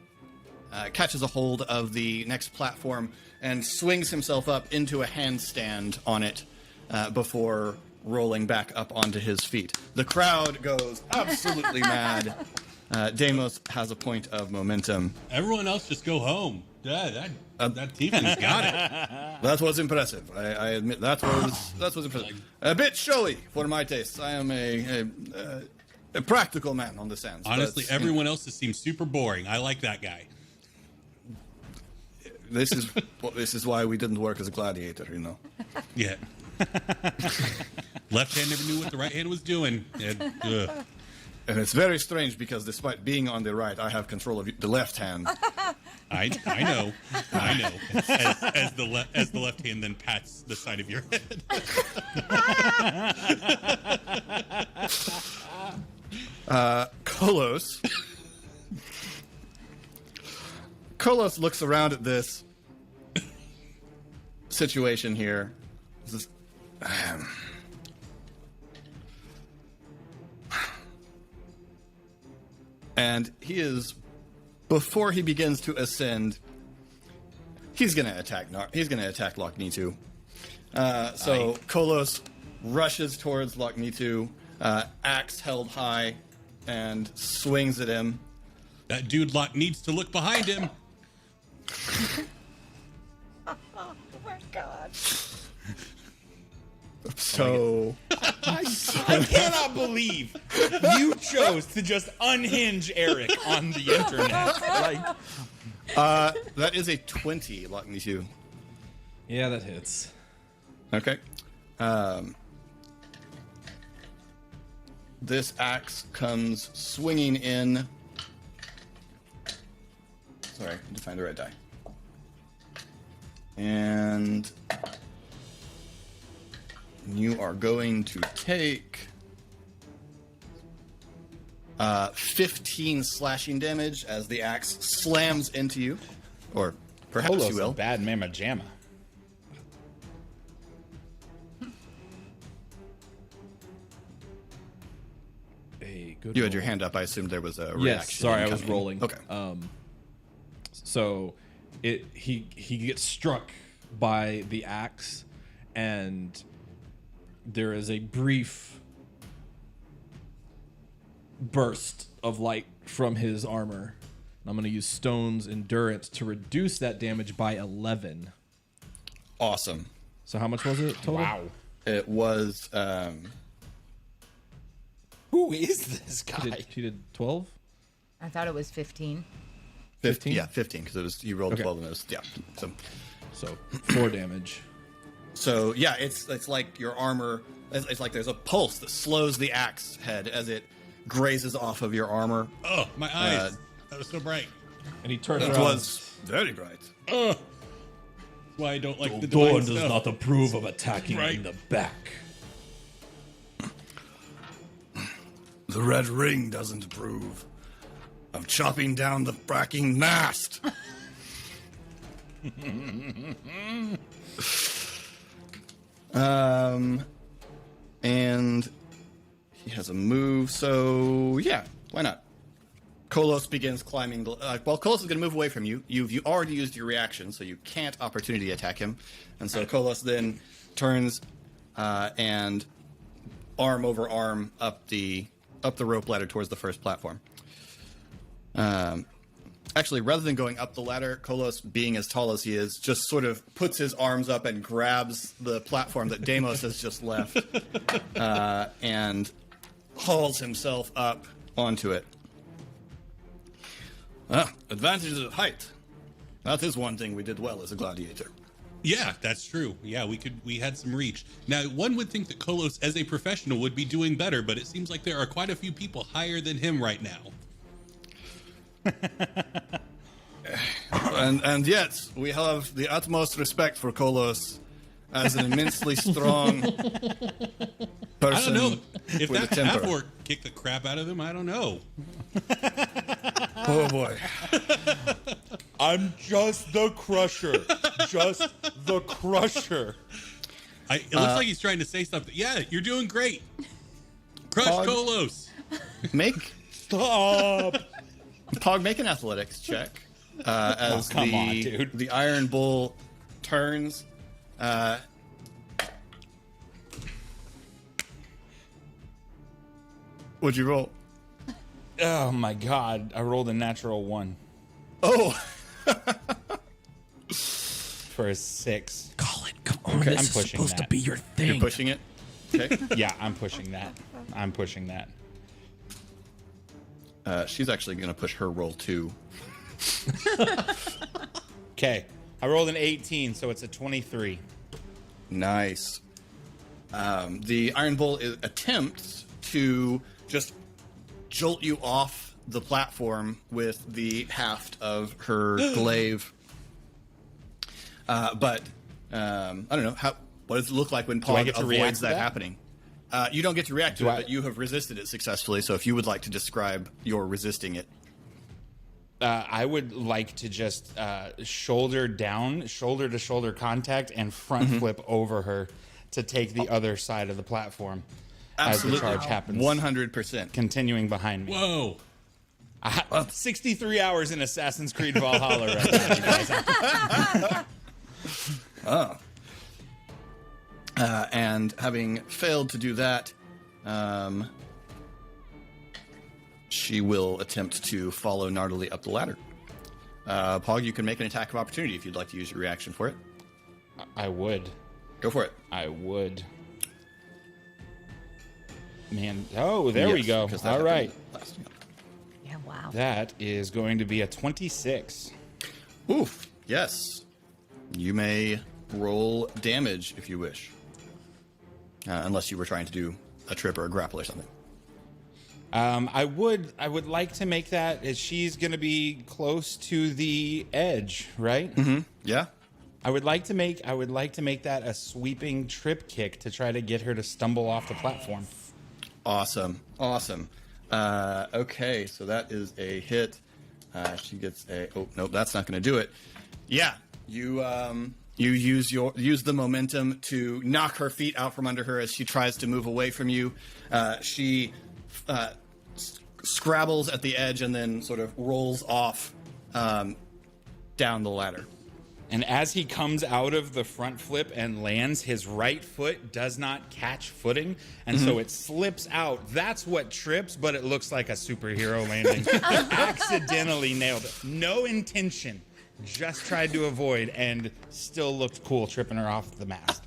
hold of the next platform, and swings himself up into a handstand on it before rolling back up onto his feet. The crowd goes absolutely mad. Deimos has a point of momentum. Everyone else just go home. Yeah, that Tiefling's got it. That was impressive. I admit that was impressive. A bit showy for my taste. I am a practical man on the sands. Honestly, but, everyone else just seems super boring. I like that guy. This is why we didn't work as a gladiator, you know. Yeah. Left hand never knew what the right hand was doing. And it's very strange because despite being on the right, I have control of the left hand. I know. As the left hand then pats the side of your head. Kolos looks around at this situation here. This, and he is, before he begins to ascend, he's going to attack Lochnitu. So Kolos rushes towards Lochnitu, axe held high, and swings at him. That dude Lot needs to look behind him. Oh my god. So I cannot believe you chose to just unhinge Eric on the internet. that is a 20, Lochnitu. Yeah, that hits. Okay. This axe comes swinging in. Sorry, I had to find the right die. And you are going to take 15 slashing damage as the axe slams into you. Or perhaps Polo's you will. a bad mamma jamma. good. You had your roll. hand up. I assumed there was a reaction. Yes, sorry, I was incoming. rolling. Okay. So he gets struck by the axe, and there is a brief burst of light from his armor. I'm going to use Stone's Endurance to reduce that damage by 11. Awesome. So how much was it total? Wow. It was Who is this guy? He did 12? I thought it was 15. 15. Yeah, 15 because it was you rolled Okay. 12 and it was So 4 damage. So yeah, it's like your armor. It's like there's a pulse that slows the axe head as it grazes off of your armor. Oh, my eyes. That was so bright. And he turns It around. was very bright. That's why I don't like the Dawn divine does stuff. not approve of attacking Right. in the back. The red ring doesn't approve of chopping down the fracking mast. And he has a move, so yeah, why not? Kolos begins climbing. Well, Kolos is going to move away from you. You already used your reaction, so you can't opportunity attack him. And so Kolos then turns and arm over arm up the rope ladder towards the first platform. Actually, rather than going up the ladder, Kolos, being as tall as he is, just sort of puts his arms up and grabs the platform that Deimos has just left and hauls himself up onto it. Advantages of height. That is one thing we did well as a gladiator. Yeah, that's true. Yeah, we had some reach. Now, one would think that Kolos, as a professional, would be doing better, but it seems like there are quite a few people higher than him right now. And yet, we have the utmost respect for Kolos as an immensely strong person. I don't know. If with that a temper. half-orc kicked the crap out of him, I don't know. Oh boy. I'm just the crusher. Just the crusher. It looks like he's trying to say something. Yeah, you're doing great. Crush Pog. Kolos. Make Stop. Pog, make an athletics check as come on, dude. the Iron Bull turns. What'd you roll? Oh my god. I rolled a natural 1 Oh, for a 6. Colin, come on. Okay. This I'm is pushing supposed to that. be your thing. you're pushing it. Okay. Yeah, I'm pushing that. I'm pushing that. She's actually going to push her roll too. Okay. I rolled an 18, so it's a 23. Nice. The Iron Bull attempts to just jolt you off the platform with the haft of her glaive. But I don't know what does it look like when I Pog get to react avoids to that that? happening. You don't get to react to Do it, I- but you have resisted it successfully. So if you would like to describe your resisting it, I would like to just shoulder down, shoulder to shoulder contact, and front flip over her to take the other side of the platform absolutely, as the charge happens. 100%. Continuing behind me. Whoa. 63 hours in Assassin's Creed Valhalla right now, you guys. And having failed to do that, she will attempt to follow Nardily up the ladder. Pog, you can make an attack of opportunity if you'd like to use your reaction for it. I would. Go for it. I would. Man. Oh, there we Yes, go. because that All right. happened last- Yeah, wow. That is going to be a 26. Oof. Yes. You may roll damage if you wish. Unless you were trying to do a trip or a grapple or something. I would like to make that as she's going to be close to the edge, right? Mm-hmm. Yeah? I would like to make that a sweeping trip kick to try to get her to stumble off the platform. Awesome. Awesome. Okay, so that is a hit. She gets a... Oh, nope, that's not going to do it. Yeah, you use the momentum to knock her feet out from under her as she tries to move away from you. She scrabbles at the edge and then sort of rolls off down the ladder. And as he comes out of the front flip and lands, his right foot does not catch footing, and so it slips out. That's what trips, but it looks like a superhero landing. Accidentally nailed it. No intention. Just tried to avoid and still looked cool tripping her off the mast.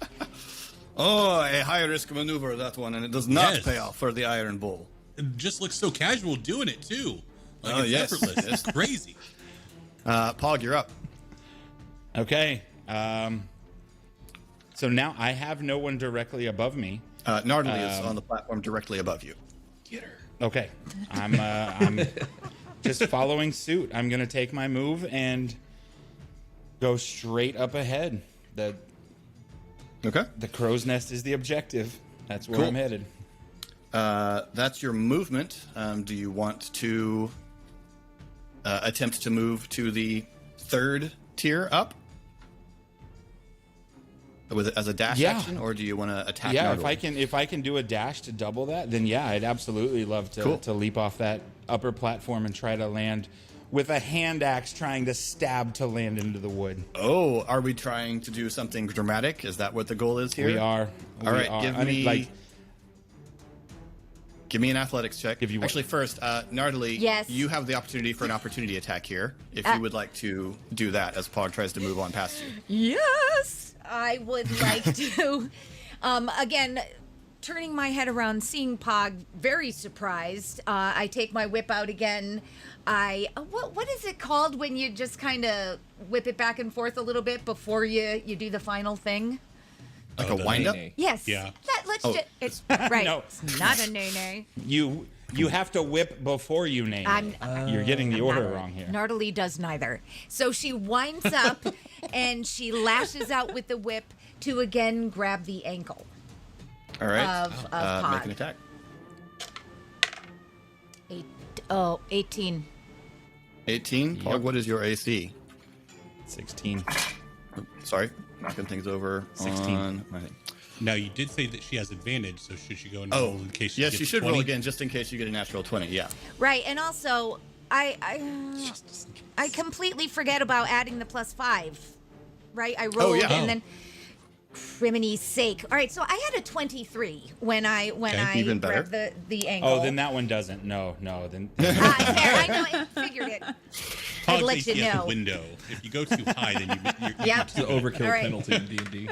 Oh, a high-risk maneuver, that one, and it does not Yes. pay off for the Iron Bull. It just looks so casual doing it too. Like Oh, it's yes. effortless. It's crazy. Pog, you're up. Okay. So now I have no one directly above me. Nardley is on the platform directly above you. Okay. I'm just following suit. I'm going to take my move and go straight up ahead. Okay. The crow's nest is the objective. That's where Cool. I'm headed. That's your movement. Do you want to attempt to move to the third tier up? With it as a dash Yeah. action, or do you want to attack? Yeah, Nardley? if I can do a dash to double that, then yeah, I'd absolutely love to Cool. to leap off that upper platform and try to land with a hand axe, trying to stab to land into the wood. Oh, are we trying to do something dramatic? Is that what the goal is here? We are. All right, are. give I mean, me give me an athletics check. Give you what? Actually, first, Nardley, Yes. you have the opportunity for an opportunity attack here. If you would like to do that as Pog tries to move on past you. Yes, I would like to. Again, turning my head around, seeing Pog very surprised. I take my whip out again. What is it called when you just kind of whip it back and forth a little bit before you do the final thing? Like Oh, a the wind up? nay-nay. Yes. Yeah. Let's Oh. just. It's right. No. It's not a nay-nay. you have to whip before you name I'm- it. You're getting the order wrong here. Nardley does neither. So she winds up and she lashes out with the whip to again grab the ankle. All right. Of Pog. Make an attack. 18. 18. Pog, Yep. what is your AC? 16. Sorry, knocking things over 16. on my thing. Now you did say that she has advantage, so should she go and Oh, roll in case she yes, gets you should 20? roll again just in case you get a natural 20. Yeah. Right, and also I completely forget about adding the +5. Right, I rolled yeah. and then crimini's sake. All right, so I had a 23 when I even better. grabbed the ankle. Oh, then that one doesn't. No. Then Fair, I know, I figured it. I'd Pog let safety you at know. the window. If you go too high, then you're Yep. It's the overkill All right. penalty in D&D.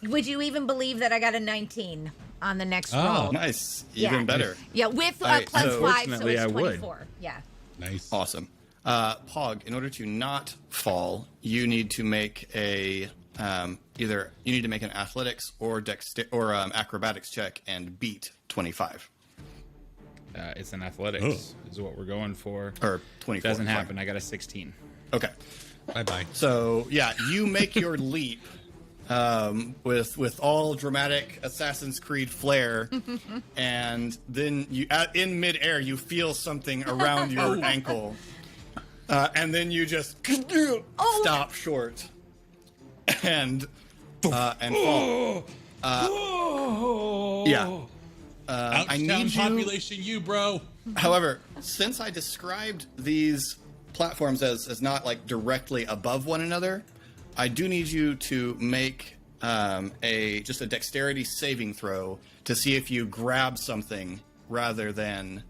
Would you even believe that I got a 19 on the next Oh, roll? Nice. Yeah. Even better. Yeah, with All right, +5, so fortunately, it's I would. 24. Yeah. nice. Awesome. Pog, in order to not fall, you need to make a either you need to make an athletics or acrobatics check and beat 25 it's an athletics is what we're going for. or 24. Doesn't fine. happen. I got a 16. Okay. Bye bye. So yeah, you make your leap with all dramatic Assassin's Creed flair, and then you in midair you feel something around your ankle, and then you just stop short and fall. Yeah. I Ouchtown need you. population, you bro. However, since I described these platforms as not like directly above one another, I do need you to make a dexterity saving throw to see if you grab something rather than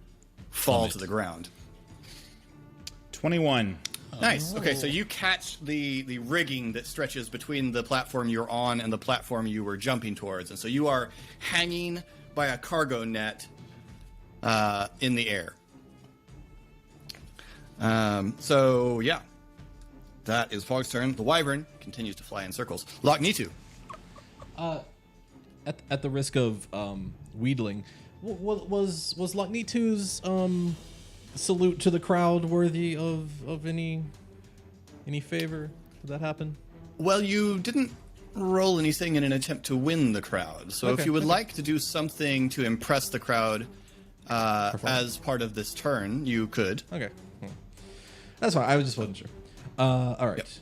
fall to the ground. 21. Nice. Okay, so you catch the rigging that stretches between the platform you're on and the platform you were jumping towards, and so you are hanging by a cargo net in the air. So yeah, that is Fog's turn. The Wyvern continues to fly in circles. Lochnitu. At the risk of wheedling, was Locknitu's salute to the crowd worthy of any favor? Did that happen? Well, you didn't roll anything in an attempt to win the crowd. So if you would like to do something to impress the crowd as part of this turn, you could. Okay, that's fine. I just wasn't sure. All right.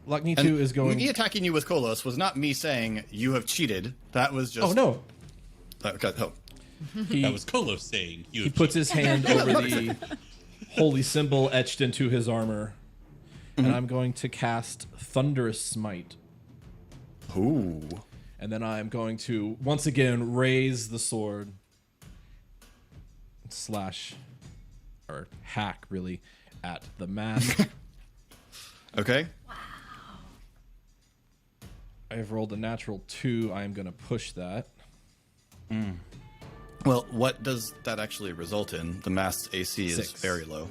Locknitu is going. Me attacking you with Kolos was not me saying you have cheated. That was just. Oh no. Okay, oh. That was Kolos saying. He puts his hand over the holy symbol etched into his armor, and I'm going to cast Thunderous Smite. Ooh. And then I'm going to once again raise the sword, slash, or hack really, at the mask. Okay. I have rolled a natural 2. I am going to push that. Well, what does that actually result in? The mask's AC is 6. very low.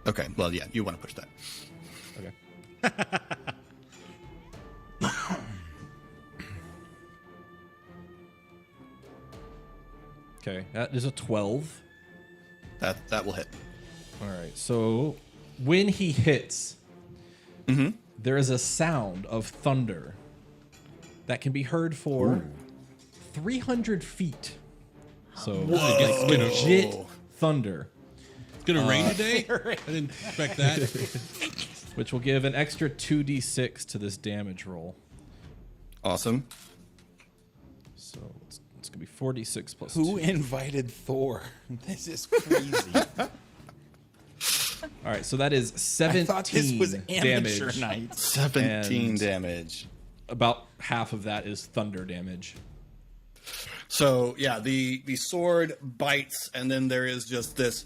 Okay, well, yeah, you want to push that. Okay. Okay, that is a 12. That will hit. All right, so when he hits, there is a sound of thunder that can be heard for 300 feet. So like legit thunder, It's gonna rain today. I didn't expect that. which will give an extra 2d6 to this damage roll. Awesome. So it's gonna be 46 plus Who 2. invited Thor? This is crazy. All right, so that is 17 I thought this was amateur damage. night. 17 And- damage. About half of that is thunder damage. So yeah, the sword bites, and then there is just this,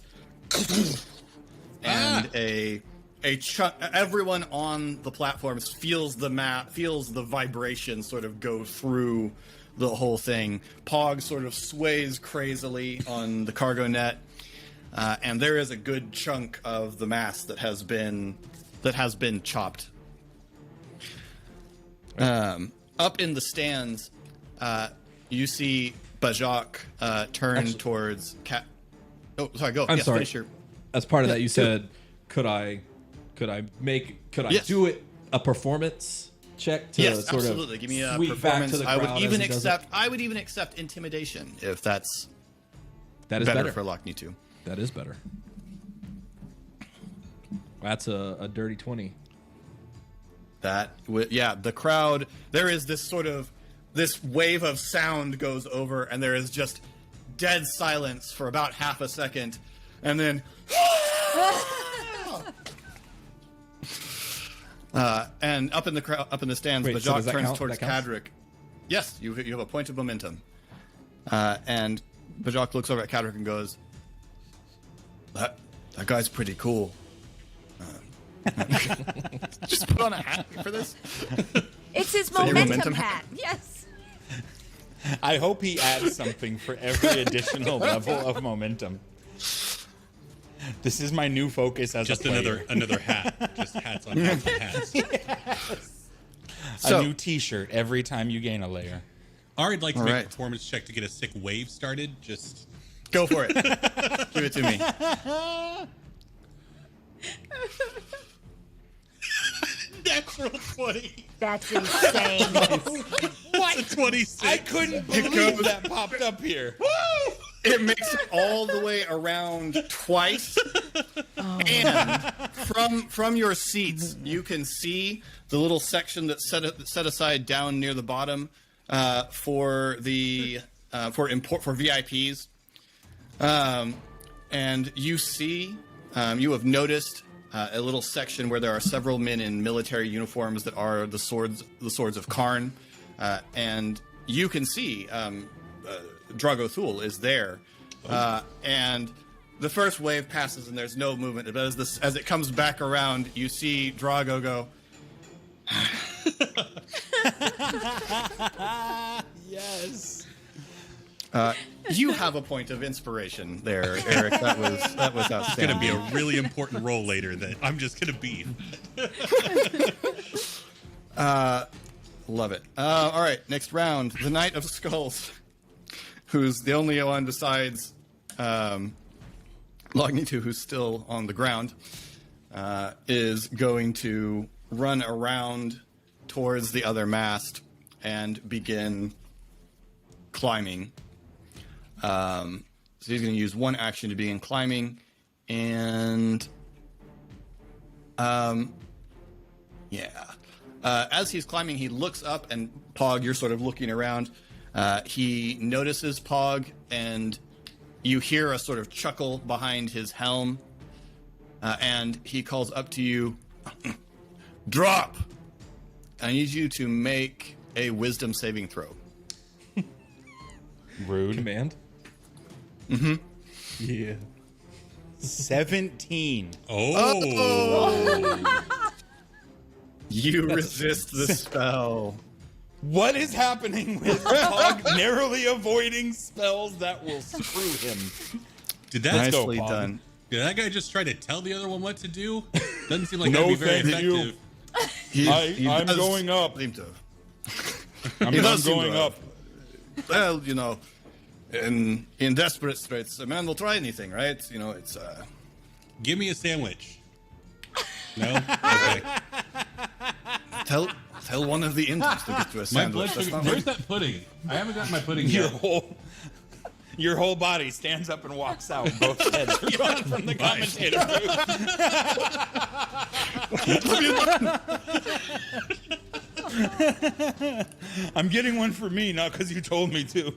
and a chunk. Everyone on the platforms feels the vibration sort of go through the whole thing. Pog sort of sways crazily on the cargo net, and there is a good chunk of the mast that has been chopped. Up in the stands, you see Bajak turn towards Cat. Oh, sorry. Go. I'm Yes, sorry. finish your- As part of that, you do said, could I Yes. do it a performance check to Yes, sort absolutely. of Give me a sweep back performance. to the I crowd would as even he does it? accept intimidation if that's That is better, better. for Lockney too. That is better. That's a dirty 20. The crowd. There is this wave of sound goes over, and there is just dead silence for about half a second, and then. And up in the crowd, up in the stands, Wait, so Bajak does that turns count? towards That counts? Kadric. Yes, you have a point of momentum. And Bajak looks over at Kadric and goes, "That guy's pretty cool." Just put on a hat for this. It's his your momentum, momentum hat. Yes. I hope he adds something for every additional level of momentum. This is my new focus as Just a player. another hat. Just hats on hats on hats. A new T-shirt every time you gain a layer. Or I'd like to All make right. a performance check to get a sick wave started. Just Go for it. Give it to me. natural 20. That's insane. What? It's a 26. I couldn't believe that popped up here. It makes it all the way around twice. And from your seats, you can see the little section that's set aside down near the bottom for VIPs. And you see, you have noticed a little section where there are several men in military uniforms that are the swords of Karn, and you can see Drago Thul is there, and the first wave passes and there's no movement. But as it comes back around, you see Drago go. Yes. You have a point of inspiration there, Eric. That was It's outstanding. going to be a really important role later that I'm just going to be. Love it. All right, next round. The Knight of Skulls, who's the only one besides Lognitu who's still on the ground, is going to run around towards the other mast and begin climbing. So he's going to use one action to begin climbing, and as he's climbing, he looks up, and Pog, you're sort of looking around. He notices Pog, and you hear a sort of chuckle behind his helm, and he calls up to you, "Drop! I need you to make a wisdom saving throw." Rude. Command. Yeah. 17. Oh. You resist the spell. What is happening with Pog narrowly avoiding spells that will screw him? Did that Let's go, Nicely Pog. done. Did that guy just try to tell the other one what to do? Doesn't seem like No, that'd be very thank you. effective. I'm going up. Seem to. I'm does seem going to- up. Well, in desperate straits, a man will try anything, right? It's Give me a sandwich. No? Okay. tell one of the interns to get you a My sandwich. blood That's sugar. not Where's that pudding? I haven't gotten my pudding Your yet. your whole body stands up and walks out. Both heads are gone from the commentator booth. I'm getting one for me, not because you told me to.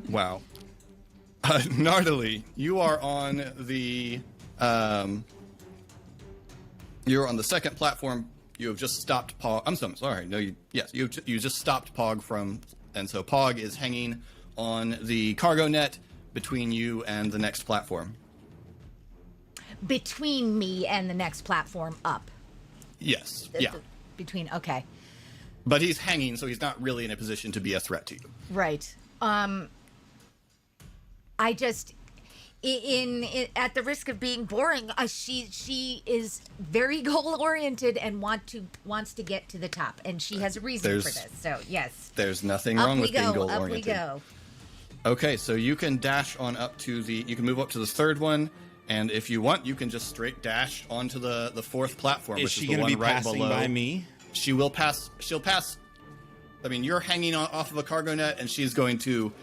Wow. Nardily, you are on the you're on the second platform. You have just stopped Pog. I'm sorry. No, you just stopped Pog from, and so Pog is hanging on the cargo net between you and the next platform. Between me and the next platform up. Yes. The- Yeah. the- between. Okay. But he's hanging, so he's not really in a position to be a threat to you. Right. I just, in at the risk of being boring, she is very goal oriented and wants to get to the top, and she has a reason for There's- this. So yes, There's nothing up wrong we with being go, goal up we oriented. go. Okay, so you can dash on up to you can move up to the third one, and if you want, you can just straight dash onto the fourth platform, Is which she is the going to one be right passing below. by me? She'll pass. I mean, you're hanging off of a cargo net, and she's going to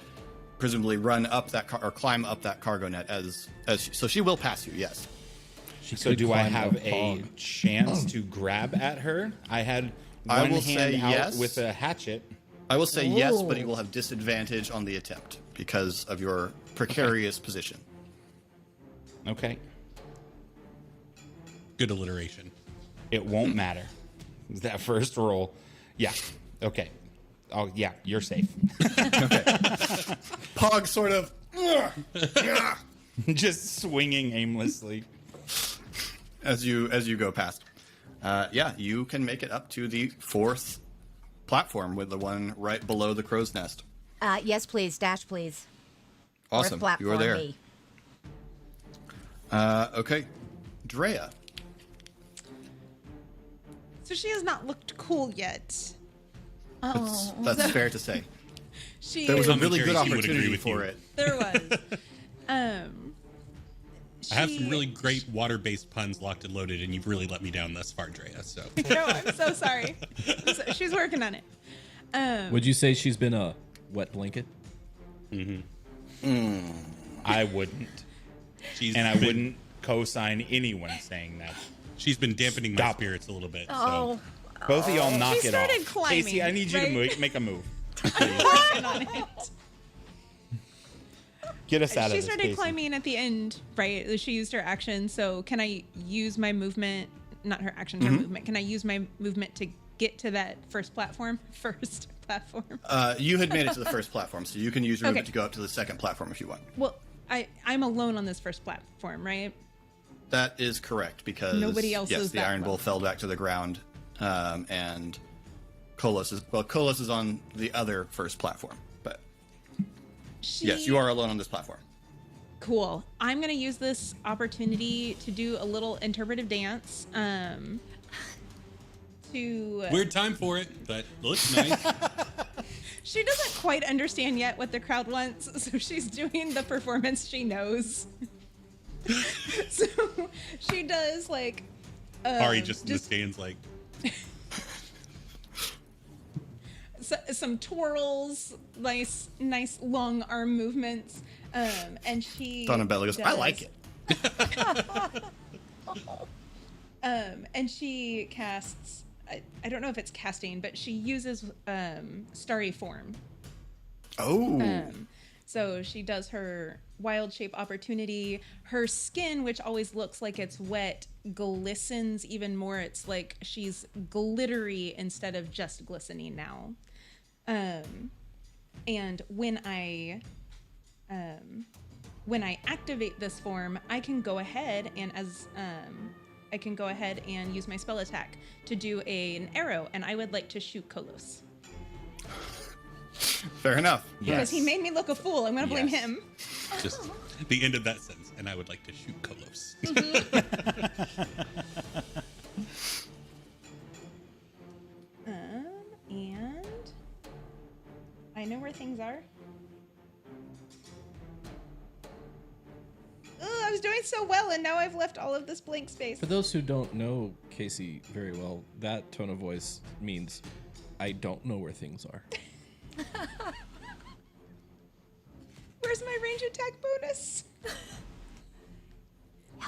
presumably run up that or climb up that cargo net so she will pass you. Yes. So do I climb have up a Pog. chance to grab at her? I had I one will hand say out yes. with a hatchet. I will say yes, but Ooh. you will have disadvantage on the attempt because of your precarious position. Okay. Good alliteration. It won't matter. That first roll. Yeah. Okay. Oh, yeah, you're safe. Pog sort of. Just swinging aimlessly. As you go past. Yeah, you can make it up to the fourth platform with the one right below the crow's nest. Yes, please. Dash, please. Awesome. Fourth You are platform, there. me. Okay. Drea. So she has not looked cool yet. That's fair to say. She There was a really good Commentary, she would agree opportunity with for you. it. there was. I have some she- really great water-based puns locked and loaded, and you've really let me down thus far, Drea. So No, I'm so sorry. She's working on it. Would you say she's been a wet blanket? I wouldn't. she's And I been- wouldn't co-sign anyone saying that. She's been dampening my Stop. spirits a little bit. Oh, Both of y'all knock She it off. started climbing, Casey, I need you right? to make a move. Working on it. Get us out of She this, started Casey. climbing at the end, right? She used her action. So can I use my movement? Not her action, her movement. Can I use my movement to get to that first platform? First platform. You had made it to the first platform, so you can use your movement Okay. to go up to the second platform if you want. Well, I'm alone on this first platform, right? That is correct because Nobody else yes, is the that Iron low. Bull fell back to the ground, and Kolos is on the other first platform. But yes, you are alone on this platform. Cool. I'm going to use this opportunity to do a little interpretive dance. To Weird time for it, but looks nice. She doesn't quite understand yet what the crowd wants, so she's doing the performance she knows. So she does like Ari just in the stands like, some twirls, nice long arm movements, and she Donabella goes, I does- like it. And she casts I don't know if it's casting, but she uses starry form. Oh. So she does her wild shape opportunity. Her skin, which always looks like it's wet, glistens even more. It's like she's glittery instead of just glistening now. And when I activate this form, I can go ahead and use my spell attack to do an arrow, and I would like to shoot Kolos. Fair enough. Because he made me look a fool. I'm going to blame him. Just the end of that sentence. And I would like to shoot Kolos. And I know where things are. Ugh, I was doing so well, and now I've left all of this blank space. For those who don't know Casey very well, that tone of voice means I don't know where things are. Where's my range attack bonus?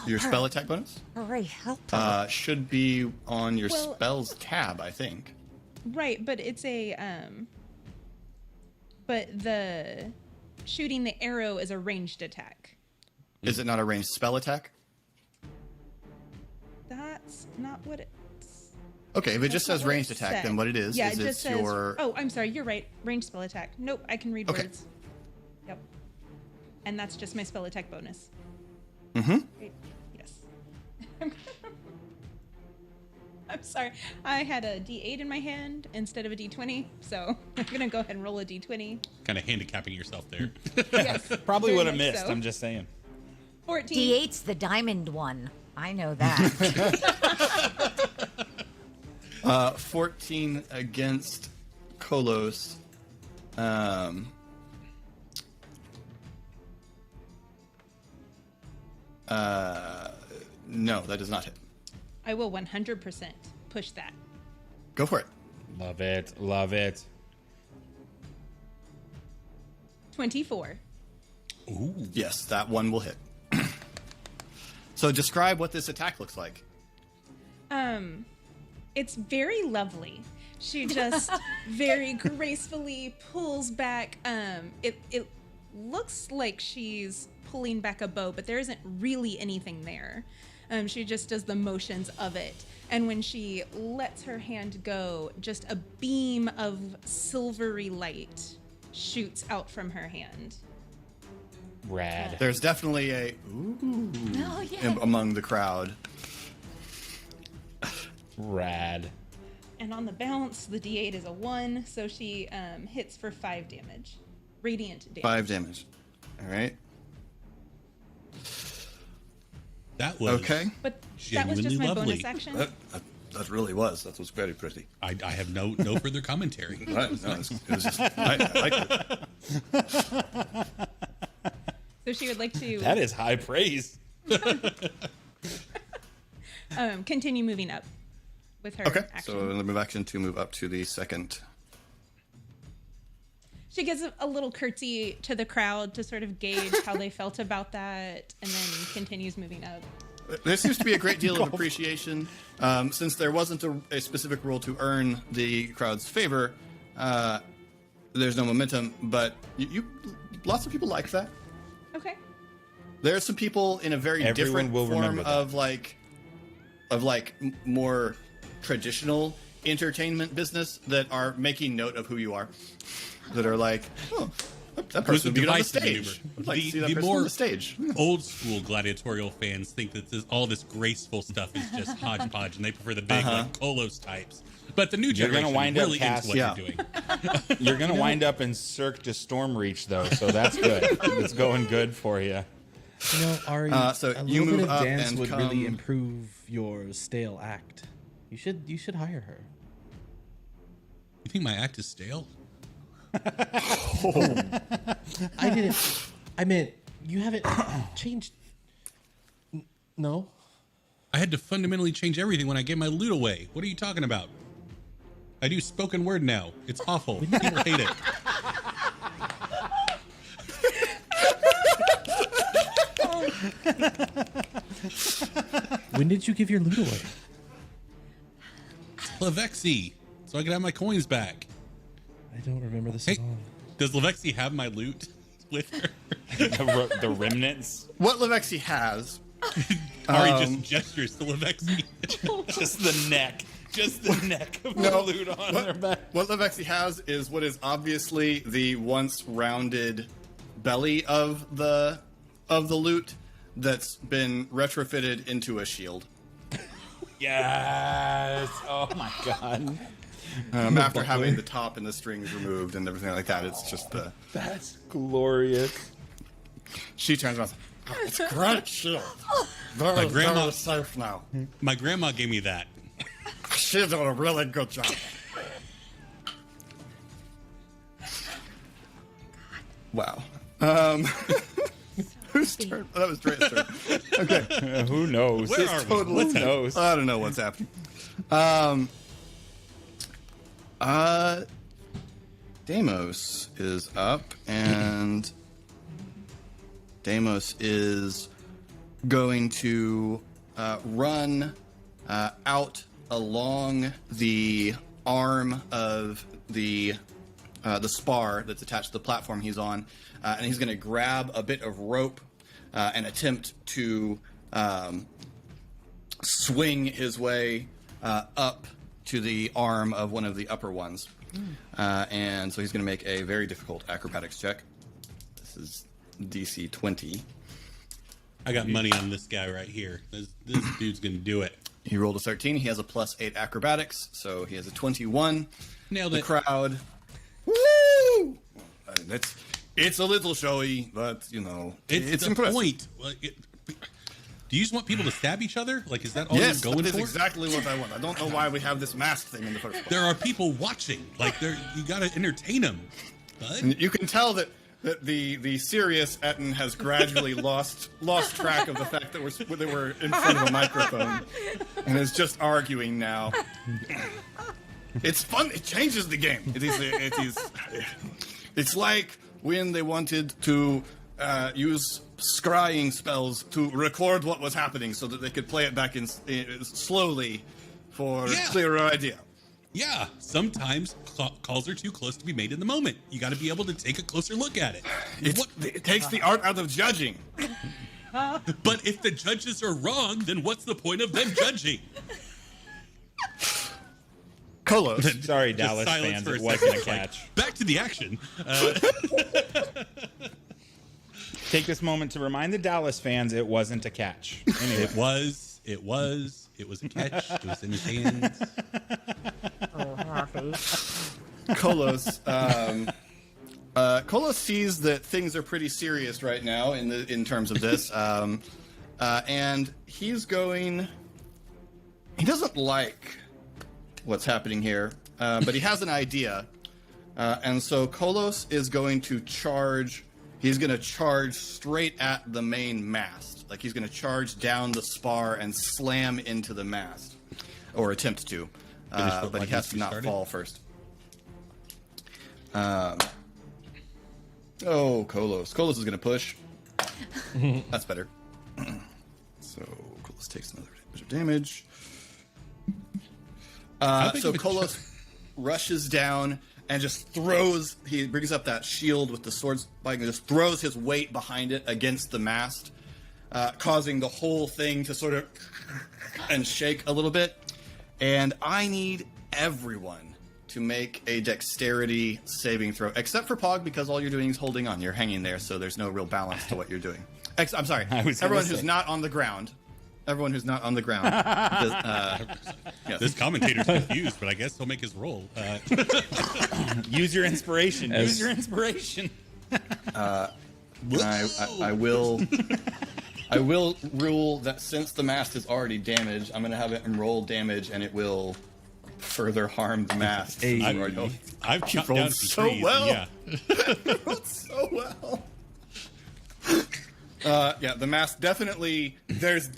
Your spell attack bonus? Hurry, help her. Should be on your Well- spells tab, I think. Right, but it's a but the shooting the arrow is a ranged attack. Is it not a ranged spell attack? That's not what it's. Okay, if it just That's says not what ranged it attack, said. then what it is Yeah, is it just it's says. your. Oh, I'm sorry. You're right. Ranged spell attack. Nope, I can read Okay. words. Yep. And that's just my spell attack bonus. Mm-hmm. Right. Yes. I'm sorry. I had a D8 in my hand instead of a D20, so I'm gonna go ahead and roll a D20. Kind of handicapping yourself there. Yes. Probably very would have much missed. so. I'm just saying. 14. D8's the diamond one. I know that. 14 against Kolos. No, that does not hit. I will 100% push that. Go for it. Love it. Love it. 24. Ooh. Yes, that one will hit. So describe what this attack looks like. It's very lovely. She just very gracefully pulls back. It looks like she's pulling back a bow, but there isn't really anything there. She just does the motions of it. And when she lets her hand go, just a beam of silvery light shoots out from her hand. Rad. There's definitely a ooh Oh, yeah. among the crowd. Rad. And on the bounce, the D8 is a 1, so she hits for 5 damage. Radiant damage. 5 damage. All right. That was Okay. But that was just Genuinely my lovely. bonus action. That really was. That was very pretty. I have no further commentary. Right, no, it was just, I liked it. So she would like to That is high praise. continue moving up with her Okay, action. so the move action to move up to the second. She gives a little curtsy to the crowd to sort of gauge how they felt about that, and then continues moving up. There seems to be a great deal of appreciation. Since there wasn't a specific rule to earn the crowd's favor, there's no momentum, but lots of people like that. Okay. There are some people in a very Everyone different will form remember that. of more traditional entertainment business that are making note of who you are. That are like, oh, that person would be good on the divisive stage. maneuver. I'd like to The- see that the person more- on the stage. Old school gladiatorial fans think that all this graceful stuff is just hodgepodge, and they prefer the big like Kolos types. But the new You're gonna generation wind up really cast- into what Yeah. you're doing. You're gonna wind up in Cirque du Stormreach though, so that's good. It's going good for you. You know, Ari, So a you little bit move of up dance and would come- really improve your stale act. You should hire her. You think my act is stale? I didn't. I meant you haven't changed. No. I had to fundamentally change everything when I gave my loot away. What are you talking about? I do spoken word now. It's awful. People hate it. When did you give your loot away? Levexi, so I can have my coins back. I don't remember this Hey, at all. does Levexi have my loot with her? The remnants. What Levexi has, Ari just gestures to Levexi. Just the neck. Just the neck of the No, loot on their back. what Levexi has is what is obviously the once rounded belly of the loot that's been retrofitted into a shield. Yes. Oh my god. After having the top and the strings removed and everything like that, it's just the. That's glorious. She turns around. "Oh, it's a great shield. My grandma- They're safe now. My grandma gave me that. She's doing a really good job. Wow. Whose turn? Oh, that was Dre's turn. Okay. Who knows? Where are we? Who knows? I don't know what's happening. Deimos is up, and Deimos is going to run out along the arm of the spar that's attached to the platform he's on, and he's going to grab a bit of rope and attempt to swing his way up to the arm of one of the upper ones. And so he's going to make a very difficult acrobatics check. This is DC 20. I got money on this guy right here. This dude's gonna do it. He rolled a 13. He has a +8 acrobatics, so he has a 21. Nailed The it. crowd. Woo! It's a little showy, but you know, It's the impressive. point. Do you just want people to stab each other? Like, is that all Yes, you're going that is for? exactly what I want. I don't know why we have this mask thing in the first place. There are people watching. Like, you gotta entertain them. Bud. And you can tell that the serious Etten has gradually lost track of the fact that they were in front of a microphone and is just arguing now. It's fun. It changes the game. It's like when they wanted to use scrying spells to record what was happening so that they could play it back in slowly for a clearer idea. Yeah, sometimes calls are too close to be made in the moment. You got to be able to take a closer look at it. It takes the art out of judging. But if the judges are wrong, then what's the point of them judging? Kolos. Sorry, Just Dallas silence fans. for It a wasn't a second. catch. Back to the action. Take this moment to remind the Dallas fans it wasn't a catch. Anyway. It was a catch. It was in his hands. Kolos. Kolos sees that things are pretty serious right now in terms of this, and he's going. He doesn't like what's happening here, but he has an idea, and so Kolos is going to charge. He's going to charge straight at the main mast. Like he's going to charge down the spar and slam into the mast, or attempt to. what But he has to not started? fall first. Oh, Kolos. Kolos is going to push. That's better. So Kolos takes another bit of damage. big So of a Kolos rushes down and just throws. He brings up that shield with the sword spike and just throws his weight behind it against the mast, causing the whole thing to sort of and shake a little bit. And I need everyone to make a dexterity saving throw, except for Pog, because all you're doing is holding on. You're hanging there, so there's no real balance to what you're doing. I'm sorry. I was gonna Everyone say. who's not on the ground. Everyone who's not on the ground. Yes. This commentator's confused, but I guess he'll make his roll. Use your inspiration. Use your inspiration. I will. I will rule that since the mast is already damaged, I'm going to have it roll damage, and it will further harm the mast. Hey. I've chopped rolled down some so trees. well. And yeah, Rolled so well. Yeah, the mast definitely. There's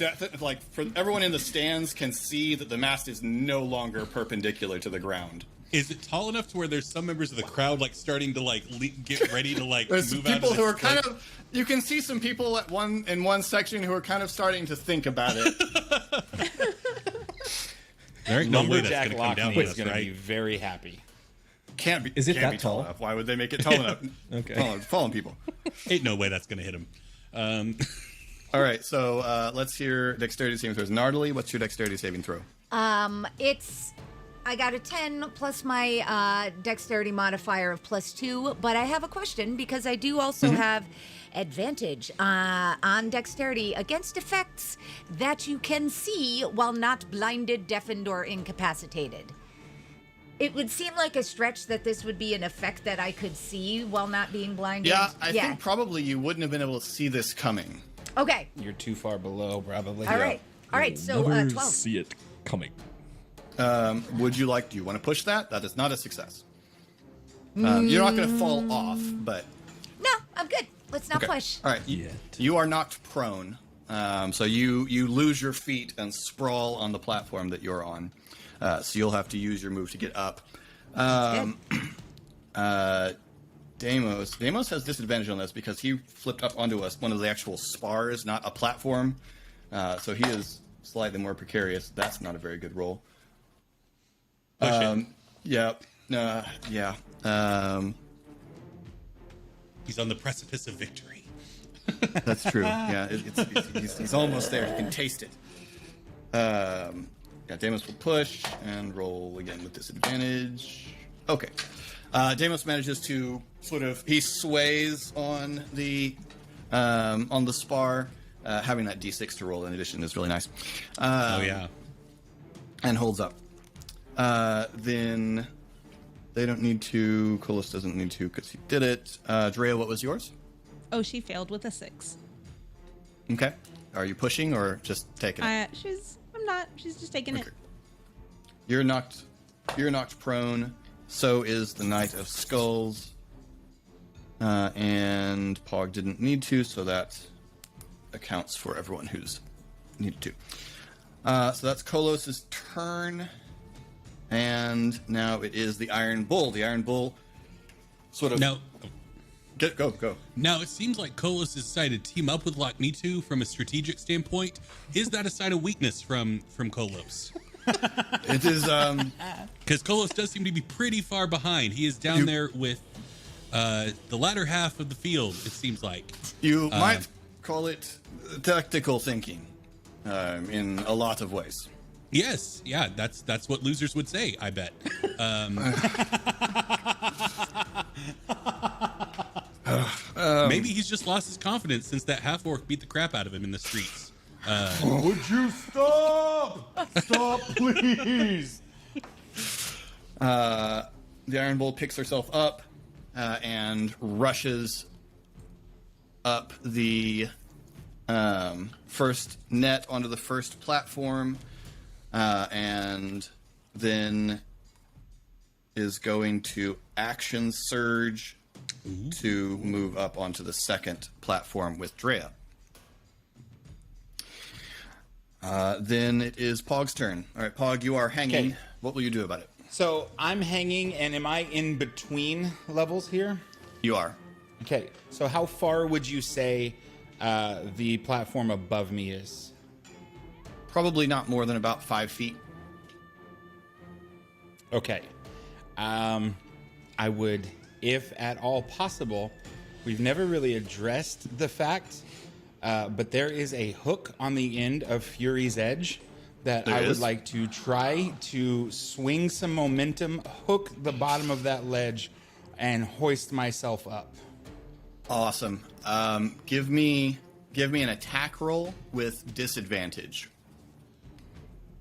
like for everyone in the stands can see that the mast is no longer perpendicular to the ground. is it tall enough to where there's some members of the crowd like starting to like get ready to like There's move people out of who are this, kind like- of. You can see some people in one section who are kind of starting to think about it. There ain't no way that's Lumberjack going to come down Lockney with is us, going to be right? very happy. Can't be. Is it can't that be tall tall? enough. Why would they make it tall enough? Okay. Fallen people. Ain't no way that's going to hit him. All right, so let's hear dexterity saving throws. Nardily, what's your dexterity saving throw? I got a 10 plus my dexterity modifier of +2, but I have a question because I do also have advantage on dexterity against effects that you can see while not blinded, deafened, or incapacitated. It would seem like a stretch that this would be an effect that I could see while not being blinded. Yeah, I think probably you wouldn't have been able to see this coming. Okay. You're too far below, probably. All right. All right. So Never 12. see it coming. Do you want to push that? That is not a success. You're not going to fall off, but... No, I'm good. Let's not push. All right. Yet. You are knocked prone. So you lose your feet and sprawl on the platform that you're on. So you'll have to use your move to get up. Deimos has disadvantage on this because he flipped up onto one of the actual spars, not a platform. So he is slightly more precarious. That's not a very good roll. Yeah. Yeah. He's on the precipice of victory. That's true. Yeah, he's almost there. You can taste it. Yeah, Deimos will push and roll again with disadvantage. Okay. Deimos manages to he sways on the spar. Having that D6 to roll in addition is really nice. Oh, yeah. And holds up. Then they don't need to. Kolos doesn't need to because he did it. Drea, what was yours? Oh, she failed with a 6. Okay. Are you pushing or just taking it? I'm not. She's just taking it. You're knocked prone. So is the Knight of Skulls. And Pog didn't need to, so that accounts for everyone who's needed to. So that's Kolos's turn. And now it is the Iron Bull. The Iron Bull sort of... Now, Go. Now, it seems like Kolos has decided to team up with Locknitu from a strategic standpoint. Is that a sign of weakness from Kolos? It is... Because Kolos does seem to be pretty far behind. He is down there with the latter half of the field, it seems like. You might call it tactical thinking in a lot of ways. Yes, yeah, that's what losers would say, I bet. Maybe he's just lost his confidence since that half-orc beat the crap out of him in the streets. Would you stop? Stop, please. The Iron Bull picks herself up and rushes up the first net onto the first platform, and then is going to action surge to move up onto the second platform with Drea. Then it is Pog's turn. All right, Pog, you are hanging. Okay. What will you do about it? So I'm hanging, and am I in between levels here? You are. Okay, so how far would you say the platform above me is? Probably not more than about 5 feet. Okay. I would, if at all possible, we've never really addressed the fact, but there is a hook on the end of Fury's Edge that There I would is? like to try to swing some momentum, hook the bottom of that ledge, and hoist myself up. Awesome. Give me an attack roll with disadvantage.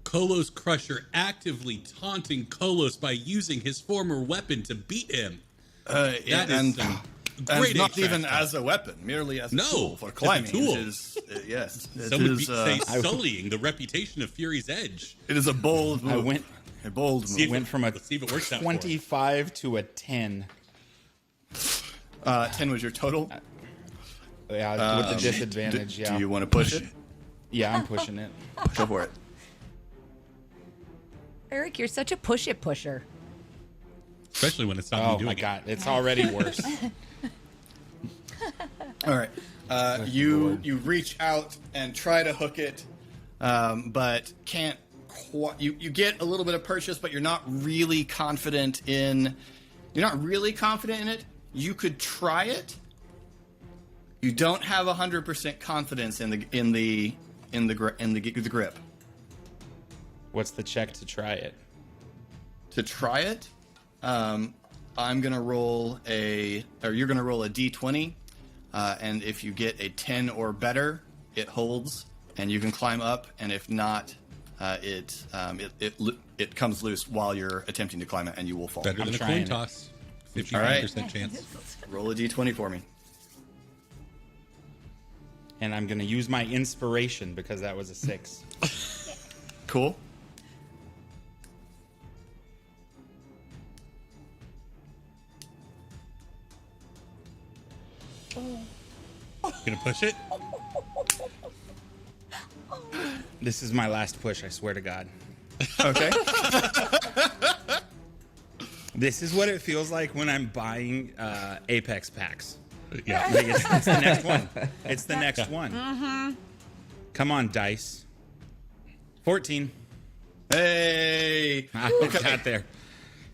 Kolos Crusher actively taunting Kolos by using his former weapon to beat him. That is and great not HVAC even stuff. as a weapon, merely as a No, tool for as a climbing. tool. It is, yes, it Some would is, say sullying the reputation of Fury's Edge. it is a bold move. A bold See move. if Went from a let's see if it works out for him. 25 to a 10. 10 was your total. Yeah, with the disadvantage, yeah. Do you want to push it? Yeah, I'm pushing it. Go for it. Eric, you're such a pusher. Especially when it's not Oh me doing my god, it's already worse. All right. You reach out and try to hook it, but can't you get a little bit of purchase, but you're not really confident in it. You could try it. You don't have 100% confidence in the grip. What's the check to try it? To try it, you're gonna roll a d20, and if you get a 10 or better, it holds, and you can climb up. And if not, it comes loose while you're attempting to climb it, and you will fall. Better than a coin trying it. toss. 55% All right. chance. Roll a d20 for me. And I'm going to use my inspiration because that was a 6. Cool. Gonna push it? This is my last push, I swear to God. Okay. This is what it feels like when I'm buying Apex packs. Yeah. Like it's the next one. It's the next one. Mm-hmm. Come on, dice. 14. Hey. I got there.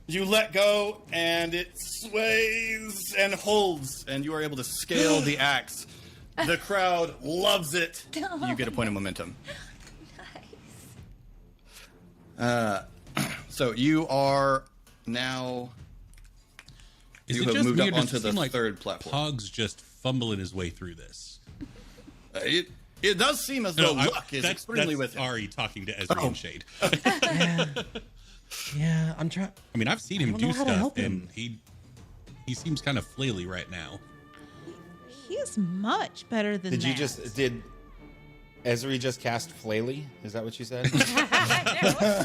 You let go, and it sways and holds, and you are able to scale the axe. The crowd loves it. You get a point of momentum. Nice. So you are now. Is You it have just moved weird? up Does it onto the seem like third platform. Pog's just fumbling his way through this. It does seem as though luck is extremely that's with him. Ari talking to Ezra and Shade. Yeah, I'm trying. I mean, I've seen him don't do know how to stuff, help him. and he seems kind of flaily right now. He is much better than that. Did Ezri just cast Flaily? Is that what you said? Flaily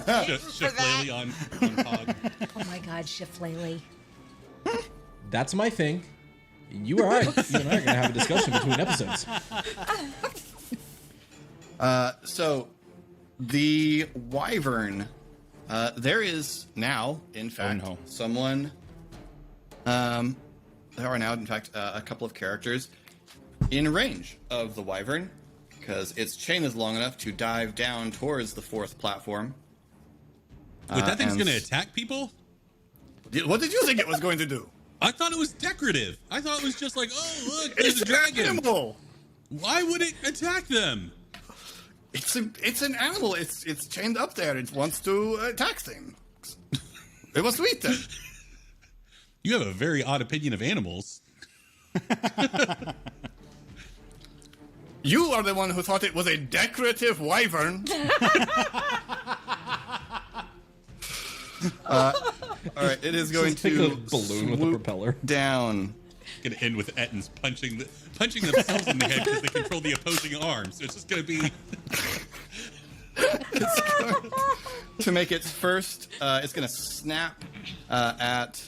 on Pog. Oh my God, Shiflele. That's my thing. You are right. You and I are going to have a discussion between episodes. So the wyvern, there is now, in fact, no. someone. There are now, in fact, a couple of characters in range of the wyvern, because its chain is long enough to dive down towards the fourth platform. Wait, that thing's and- going to attack people? What did you think it was going to do? I thought it was decorative. I thought it was just like, oh, look, there's It's a dragon. an animal. Why would it attack them? It's an animal. It's chained up there. It wants to attack things. It wants to eat them. You have a very odd opinion of animals. You are the one who thought it was a decorative wyvern. All right, it is going Just pick to a balloon with a swoop propeller. down. Going to end with Ettins punching themselves in the head because they control the opposing arms. So it's just going to be... To make its first, it's going to snap at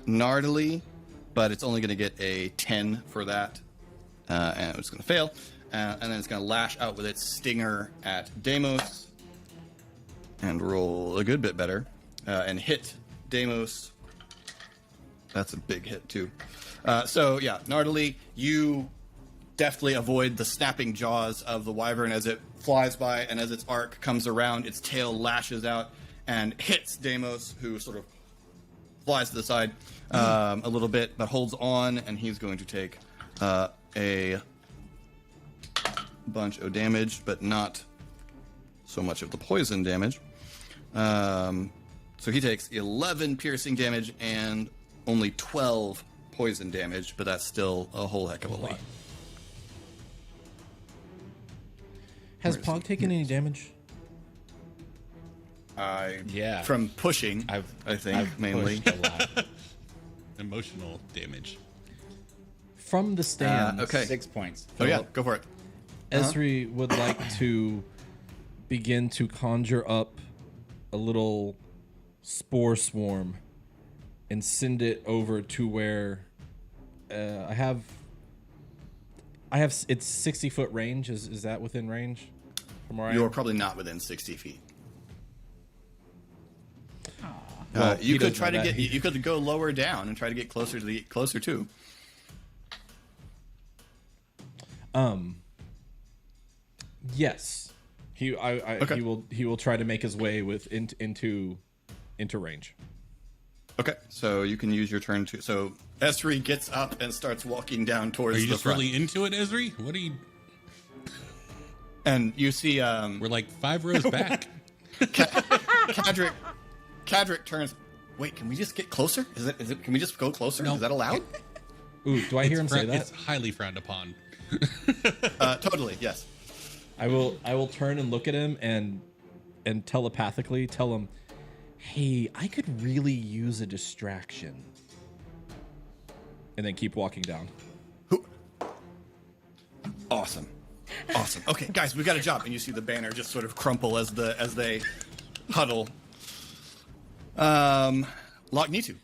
Nardily, but it's only going to get a 10 for that, and it's going to fail. And then it's going to lash out with its stinger at Deimos and roll a good bit better and hit Deimos. That's a big hit, too. So, yeah, Nardily, you deftly avoid the snapping jaws of the wyvern as it flies by, and as its arc comes around, its tail lashes out and hits Deimos, who sort of flies to the side a little bit, but holds on, and he's going to take a bunch of damage, but not so much of the poison damage. So he takes 11 piercing damage and only 12 poison damage, but that's still a whole heck of a lot. Has Pog taken any damage? Yeah. From pushing, I think, I've mainly. pushed a lot. Emotional damage. From the stands, okay. 6 points. Oh, yeah, go for it. Esri would like to begin to conjure up a little spore swarm and send it over to where I have it's 60-foot range. Is that within range from where I You're am? probably not within 60 feet. Well, he You could doesn't try to know that. get. You could go lower down and try to get closer to. Yes, Okay. He will try to make his way into range. Okay, so you can use your turn to. So Esri gets up and starts walking down towards Are you the just front. really into it, Esri? What are you? And you see, We're like 5 rows back. Cadric turns. Wait, can we just get closer? Is it? Can we just go closer? No. Is that allowed? Ooh, do I hear him say that? It's highly frowned upon. Totally. Yes. I will turn and look at him and telepathically tell him, "Hey, I could really use a distraction." And then keep walking down. Awesome. Okay, guys, we got a job. And you see the banner just sort of crumple as they huddle. Lognitu.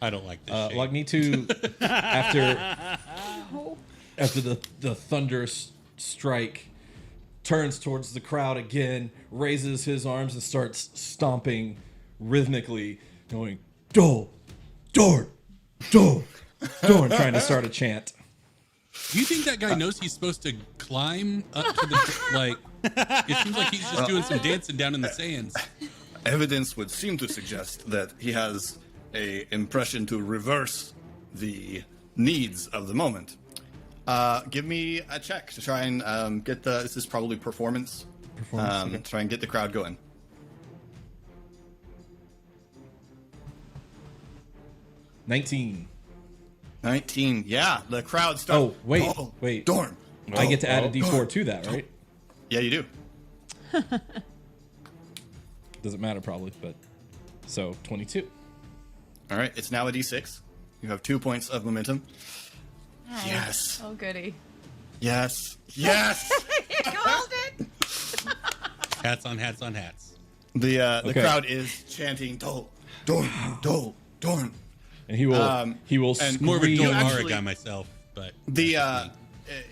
I don't like this shade. Lognitu, after the thunder strike, turns towards the crowd again, raises his arms and starts stomping rhythmically, going "Dole, Dorn, Dole, Dorn," trying to start a chant. Do you think that guy knows he's supposed to climb up to the like? It seems like he's just doing some dancing down in the sands. Evidence would seem to suggest that he has a impression to reverse the needs of the moment. Give me a check to try and get the. This is probably performance. Okay. Try and get the crowd going. 19. 19. Yeah, the crowd starts. Oh, wait. Dorn. I get to add a Dorn. D4 to that, right? Yeah, you do. Doesn't matter probably, but so 22. All right, it's now a D6. You have 2 points of momentum. Yes. Oh, goody. Yes. You called it. Hats on hats on hats. The Okay. crowd is chanting Dole, Dorn, Dole, Dorn. And he will and More of a scream- Dolmara actually- guy myself, but The that's just me.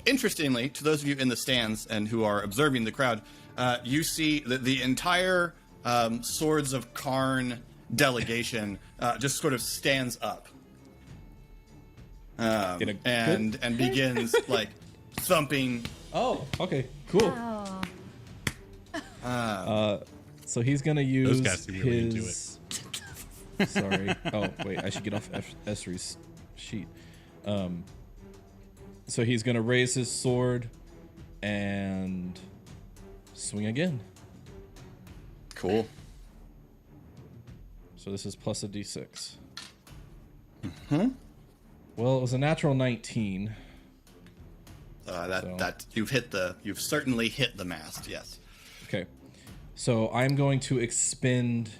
interestingly, to those of you in the stands and who are observing the crowd, you see that the entire Swords of Karn delegation just sort of stands up and begins like thumping. Oh, okay, cool. So he's gonna use guys seem really into his. Sorry. Oh wait, I should get off Esri's sheet. So he's gonna raise his sword and swing again. Cool. So this is plus a d6. Well, it was a natural 19. You've certainly hit the mast. Yes. Okay. So I'm going to expend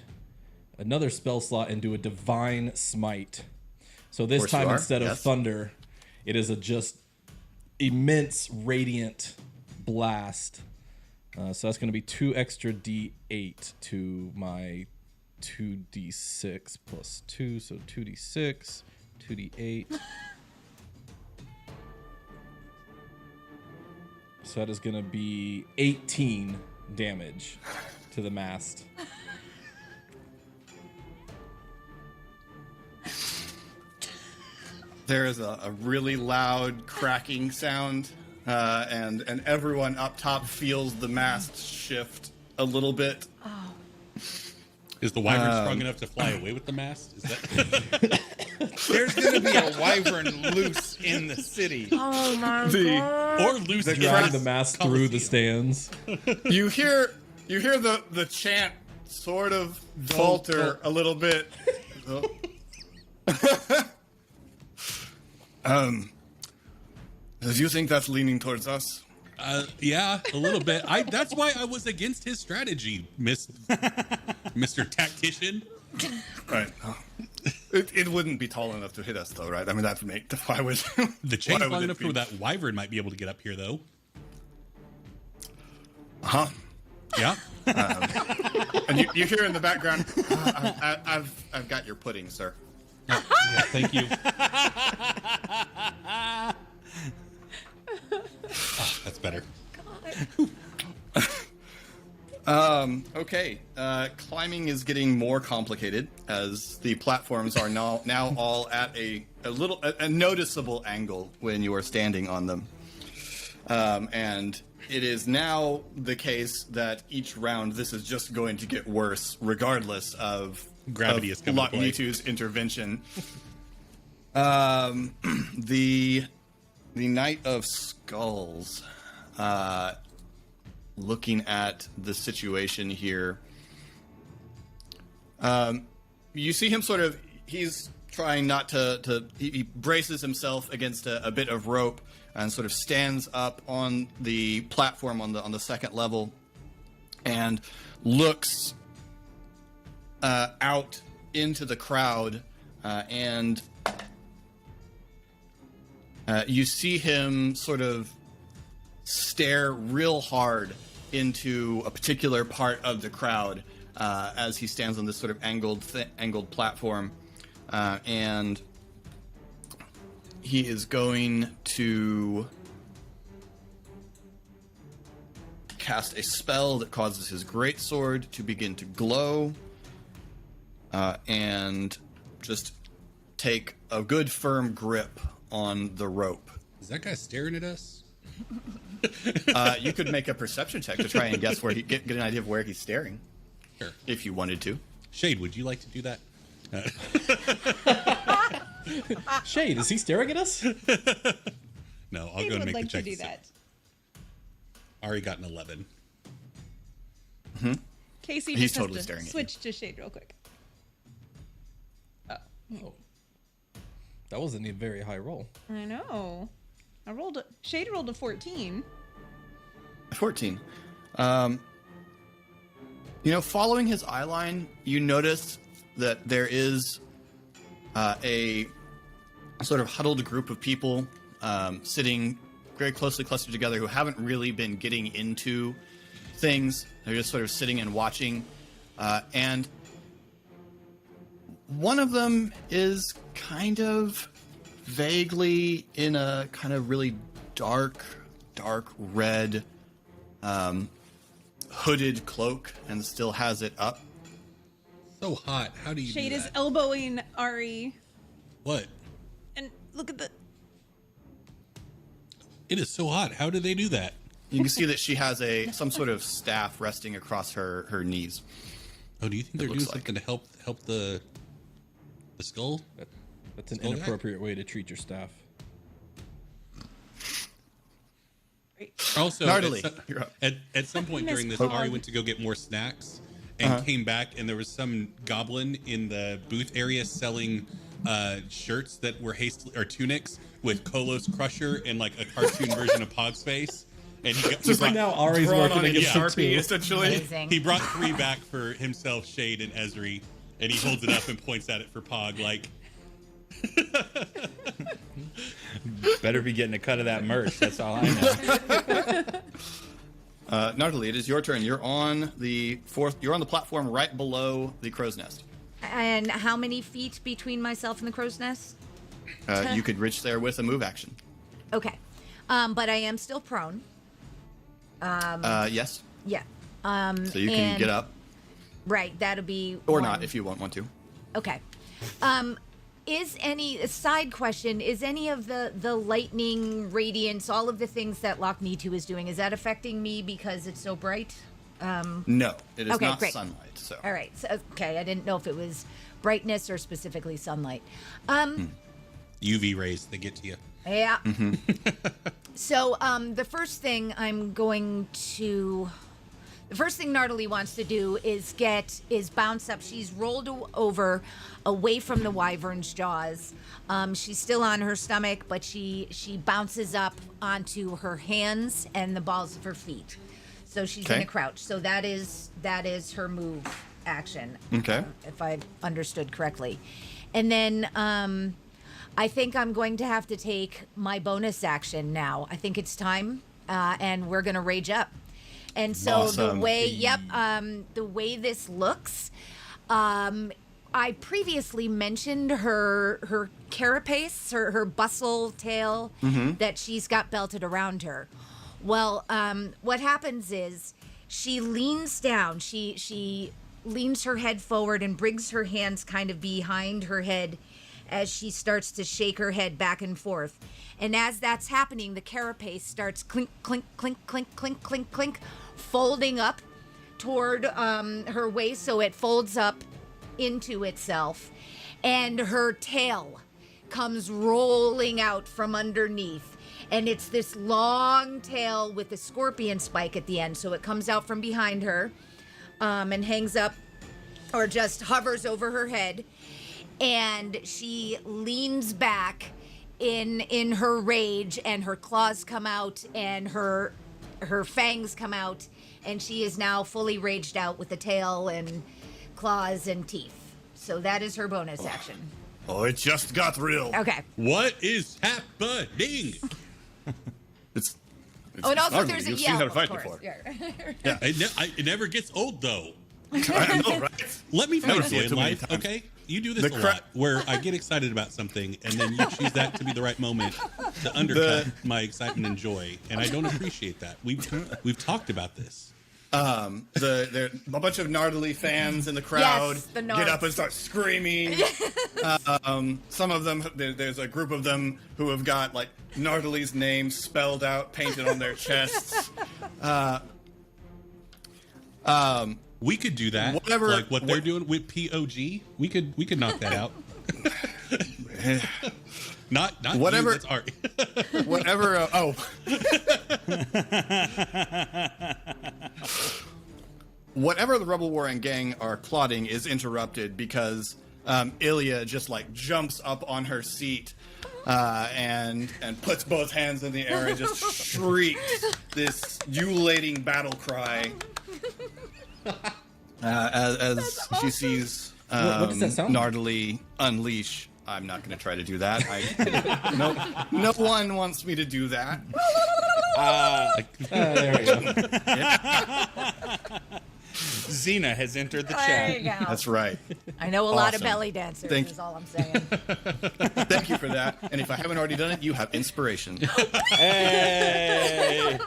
another spell slot and do a divine smite. So this course you time are, instead of yes. thunder, it is a just immense radiant blast. So that's going to be 2 extra d8 to my 2d6 plus 2. So 2d6, 2d8. So that is going to be 18 damage to the mast. There is a really loud cracking sound, and everyone up top feels the mast shift a little bit. Is the wyvern strong enough to fly away with the mast? Is that There's gonna be a wyvern loose in the city. Oh, my or lose Drag the mast through the stands. You hear the chant sort of falter a little bit. Do you think that's leaning towards us? Yeah, a little bit. That's why I was against his strategy, Mr. Tactician. Right. It wouldn't be tall enough to hit us, though, right? I mean, that would make why would The chain's why would long it enough be? for that wyvern might be able to get up here, though. Huh? Yeah. And you hear in the background, I've got your pudding, sir. Yeah, thank you. Oh, that's better. Okay. Climbing is getting more complicated as the platforms are now all at a noticeable angle when you are standing on them. And it is now the case that each round this is just going to get worse, regardless of Gravity is coming to play. Locknitu's intervention. The Knight of Skulls, looking at the situation here, you see him sort of, he's trying not he braces himself against a bit of rope and sort of stands up on the platform on the second level and looks out into the crowd, and you see him sort of stare real hard into a particular part of the crowd as he stands on this sort of angled platform, and he is going to cast a spell that causes his greatsword to begin to glow, and just take a good firm grip on the rope. Is that guy staring at us? You could make a perception check to try and guess where get an idea of where he's staring, Sure. if you wanted to. Shade, would you like to do that? Shade, is he staring at us? No, I'll I go and would make like the check. to do that. Ari got an 11. Casey He's just totally has to staring at you. switch to Shade real quick. Oh. That wasn't a very high roll. I know. Shade rolled a 14. 14. Following his eye line, you notice that there is a sort of huddled group of people sitting very closely clustered together who haven't really been getting into things. They're just sort of sitting and watching. And one of them is kind of vaguely in a kind of really dark red hooded cloak and still has it up. So hot. How do you Shade do is that? elbowing Ari. What? And look at the. It is so hot. How do they do that? You can see that she has some sort of staff resting across her knees. Oh, do you think they're doing looks like. something to help the skull? That's an Skull guy? inappropriate way to treat your staff. Also, Nardily, you're up. at some point during this, Miss Ari Pog. went to go get more snacks and came back, and there was some goblin in the booth area selling shirts that were tunics with Kolos Crusher and like a cartoon version of Pog's face. And he brought, Now Ari's Drawn working on a against him Sharpie, too. essentially. Amazing. he brought 3 back for himself, Shade, and Ezri, and he holds it up and points at it for Pog, like, Better be getting a cut of that merch. That's all I know. Nardily, it is your turn. You're on the platform right below the crow's nest. And how many feet between myself and the crow's nest? You could reach there with a move action. Okay. But I am still prone. Yes. Yeah. So you can and- get up, Right. That'll be. or one. not if you want to. Okay. A side question, is any of the lightning, radiance, all of the things that Locknitu's is doing, is that affecting me because it's so bright? No, it is Okay, not great. sunlight. So All right. So, okay. I didn't know if it was brightness or specifically sunlight. UV rays, they get to you. Yeah. Mm-hmm. So the first thing Nardily wants to do is bounce up. She's rolled over away from the wyvern's jaws. She's still on her stomach, but she bounces up onto her hands and the balls of her feet. So she's in Okay. a crouch. So that is her move action. Okay. If I understood correctly. And then I think I'm going to have to take my bonus action now. I think it's time, and we're going to rage up. And so Awesome. the way this looks, I previously mentioned her carapace, her bustle tail that she's got belted around her. Well, what happens is she leans down. She leans her head forward and brings her hands kind of behind her head as she starts to shake her head back and forth. And as that's happening, the carapace starts clink, clink, clink, clink, clink, clink, clink, folding up toward her waist, so it folds up into itself. And her tail comes rolling out from underneath. And it's this long tail with a scorpion spike at the end. So it comes out from behind her and hangs up or just hovers over her head. And she leans back in her rage, and her claws come out and her fangs come out. And she is now fully raged out with the tail and claws and teeth. So that is her bonus action. Oh, it just got real. Okay. What is happening? It's Oh, and also ugly. there's a You've seen yell, how to of fight course. before. Yeah. It never gets old, though. I know, right? Let me Never finish seen it in too many life, times. okay? You do this The a cra- lot, where I get excited about something, and then you choose that to be the right moment to undercut my excitement and joy, and I don't appreciate that. We've talked about this. There a bunch of Nardily fans in the crowd Yes, the get Nards. up and start screaming. Some of them, there's a group of them who have got like Nardily's name spelled out, painted on their chests. We could do that. Whatever- like what they're doing with POG. We could knock that out. not Whatever- You, that's art. Whatever. Whatever the Rebel Warren gang are plotting is interrupted because Ilya just like jumps up on her seat and puts both hands in the air and just shrieks this ululating battle cry as she sees What does that sound like? Nardily unleash. I'm not going to try to do that. No one wants me to do that. There we go. Xena has entered the There you chat. go. That's right. I know a lot of Awesome. belly dancers, Thank- is all I'm saying. Thank you for that. And if I haven't already done it, you have inspiration. Hey!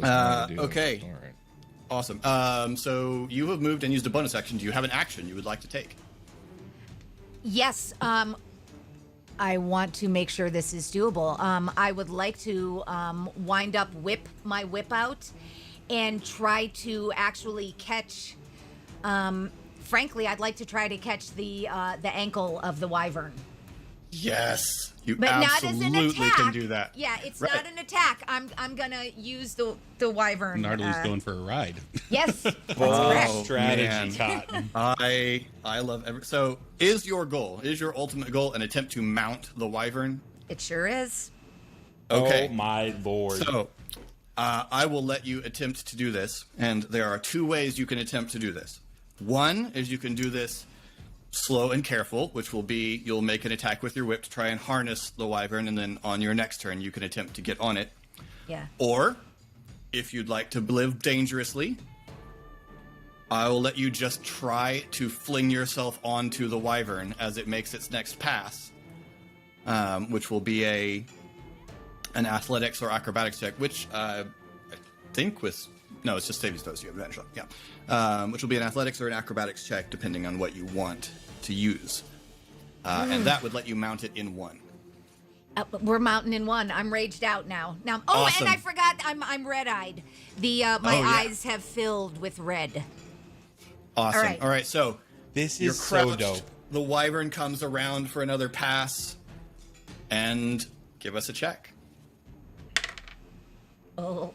Okay. All right. Awesome. So you have moved and used a bonus action. Do you have an action you would like to take? Yes, I want to make sure this is doable. I would like to wind up whip out and try to actually catch. Frankly, I'd like to try to catch the ankle of the wyvern, Yes. You but not as an absolutely attack. can do that. Yeah, it's Right. not an attack. I'm gonna use the wyvern. Nardily's going for a ride. Yes, that's Bold correct. strategy, man. Cotton. I love so is your ultimate goal an attempt to mount the wyvern? It sure is. Okay. Oh my lord. So I will let you attempt to do this, and there are two ways you can attempt to do this. One is you can do this slow and careful, which will be you'll make an attack with your whip to try and harness the wyvern, and then on your next turn you can attempt to get on it. Yeah. Or, if you'd like to live dangerously, I will let you just try to fling yourself onto the wyvern as it makes its next pass, which will be an athletics or acrobatics check, which I think no, it's just saving throws you have advantage on. Yeah, which will be an athletics or an acrobatics check depending on what you want to use, and that would let you mount it in one. We're mounting in one. I'm raged out now. Awesome. And I forgot I'm red-eyed. My Oh, yeah. eyes have filled with red. Awesome. All right, so This you're is so crouched. dope. The wyvern comes around for another pass, and give us a check. Oh,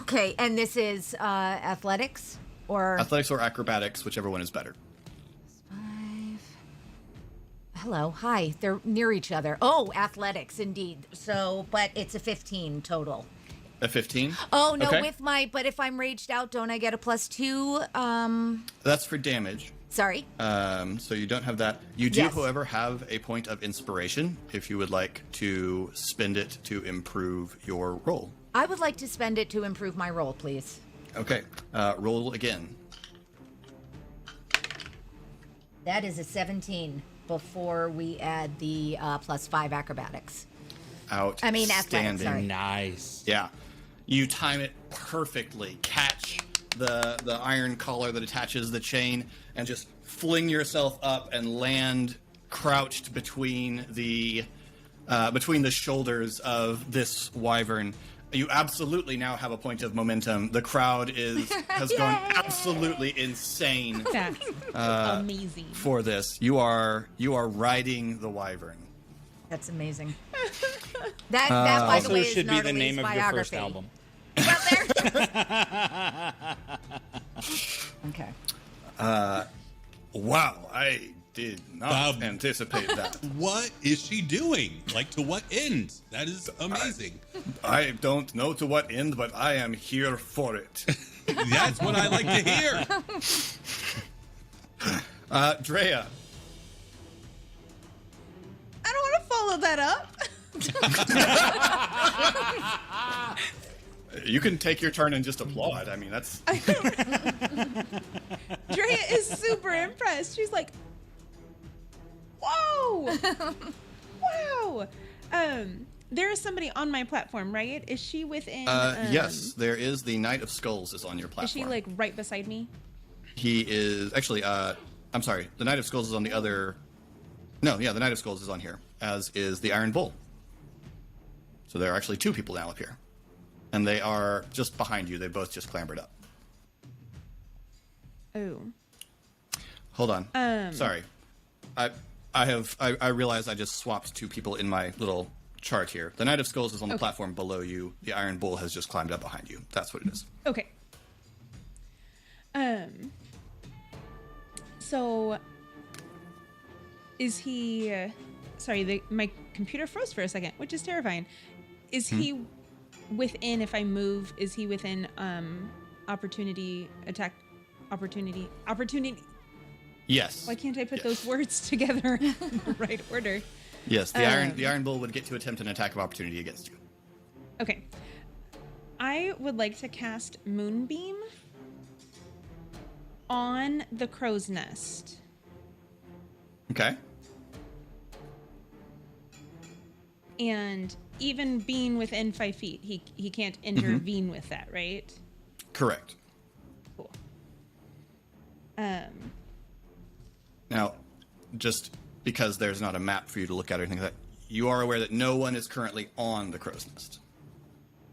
okay. And this is athletics or Athletics or acrobatics, whichever one is better. 5. Hello, hi. They're near each other. Oh, athletics indeed. So, but it's a 15 total. A 15? Oh no, Okay. but if I'm raged out, don't I get a +2? That's for damage. Sorry. So you don't have that. You do, Yes. however, have a point of inspiration if you would like to spend it to improve your roll. I would like to spend it to improve my roll, please. Okay, roll again. That is a 17 before we add the +5 acrobatics. Outstanding. athletics, sorry. Nice. Yeah, you time it perfectly. Catch the iron collar that attaches the chain, and just fling yourself up and land crouched between the shoulders of this wyvern. You absolutely now have a point of momentum. The crowd has gone absolutely insane That's amazing. for this. You are riding the wyvern. That's amazing. That by the Also, way, is should be the Nardalee's name of your first biography. album. Well, there. Okay. Wow, I did not anticipate that. What is she doing? Like, to what end? That is amazing. I don't know to what end, but I am here for it. That's what I like to hear. Drea. I don't want to follow that up. You can take your turn and just applaud. I mean, that's... Drea is super impressed. She's like, whoa! Wow! There is somebody on my platform, right? Is she within... yes, there is the Knight of Skulls is on your platform. Is she, like, right beside me? He is... Actually, I'm sorry. The Knight of Skulls is on the other... No, yeah, the Knight of Skulls is on here, as is the Iron Bull. So there are actually two people now up here. And they are just behind you. They both just clambered up. Oh. Hold on. Sorry. I realize I just swapped two people in my little chart here. The Knight of Skulls is on the platform below you. The Iron Bull has just climbed up behind you. That's what it is. Okay. So is he sorry, my computer froze for a second, which is terrifying. Is he within, if I move, is he within opportunity? Yes. Why can't I put those words together in the right order? Yes, the Iron Bull would get to attempt an attack of opportunity against you. Okay. I would like to cast Moonbeam on the crow's nest. Okay. And even being within 5 feet, he can't intervene with that, right? Correct. Cool. Now, just because there's not a map for you to look at or anything like that, you are aware that no one is currently on the crow's nest.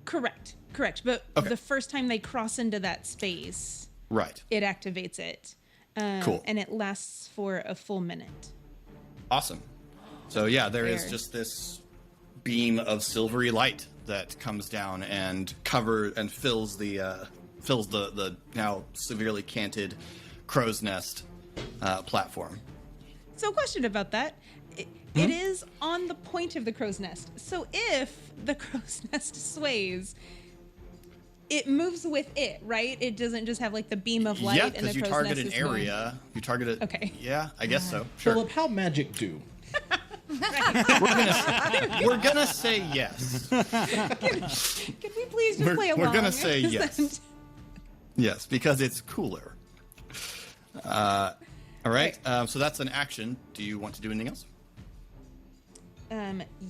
Correct. But the first time they cross into that space, Right. it activates it. Cool. And it lasts for a full minute. Awesome. So yeah, there is Fair. just this beam of silvery light that comes down and fills the now severely canted crow's nest platform. So, question about that. It is on the point of the crow's nest. So, if the crow's nest sways, it moves with it, right? It doesn't just have like the beam of light. Yeah, and the because you crow's target nest an is going- area. You target it. Okay. Yeah, I guess so. Sure. Philip, how magic do? We're gonna say yes. Can we please just play along? We're gonna say yes. Yes, because it's cooler. All right. So that's an action. Do you want to do anything else?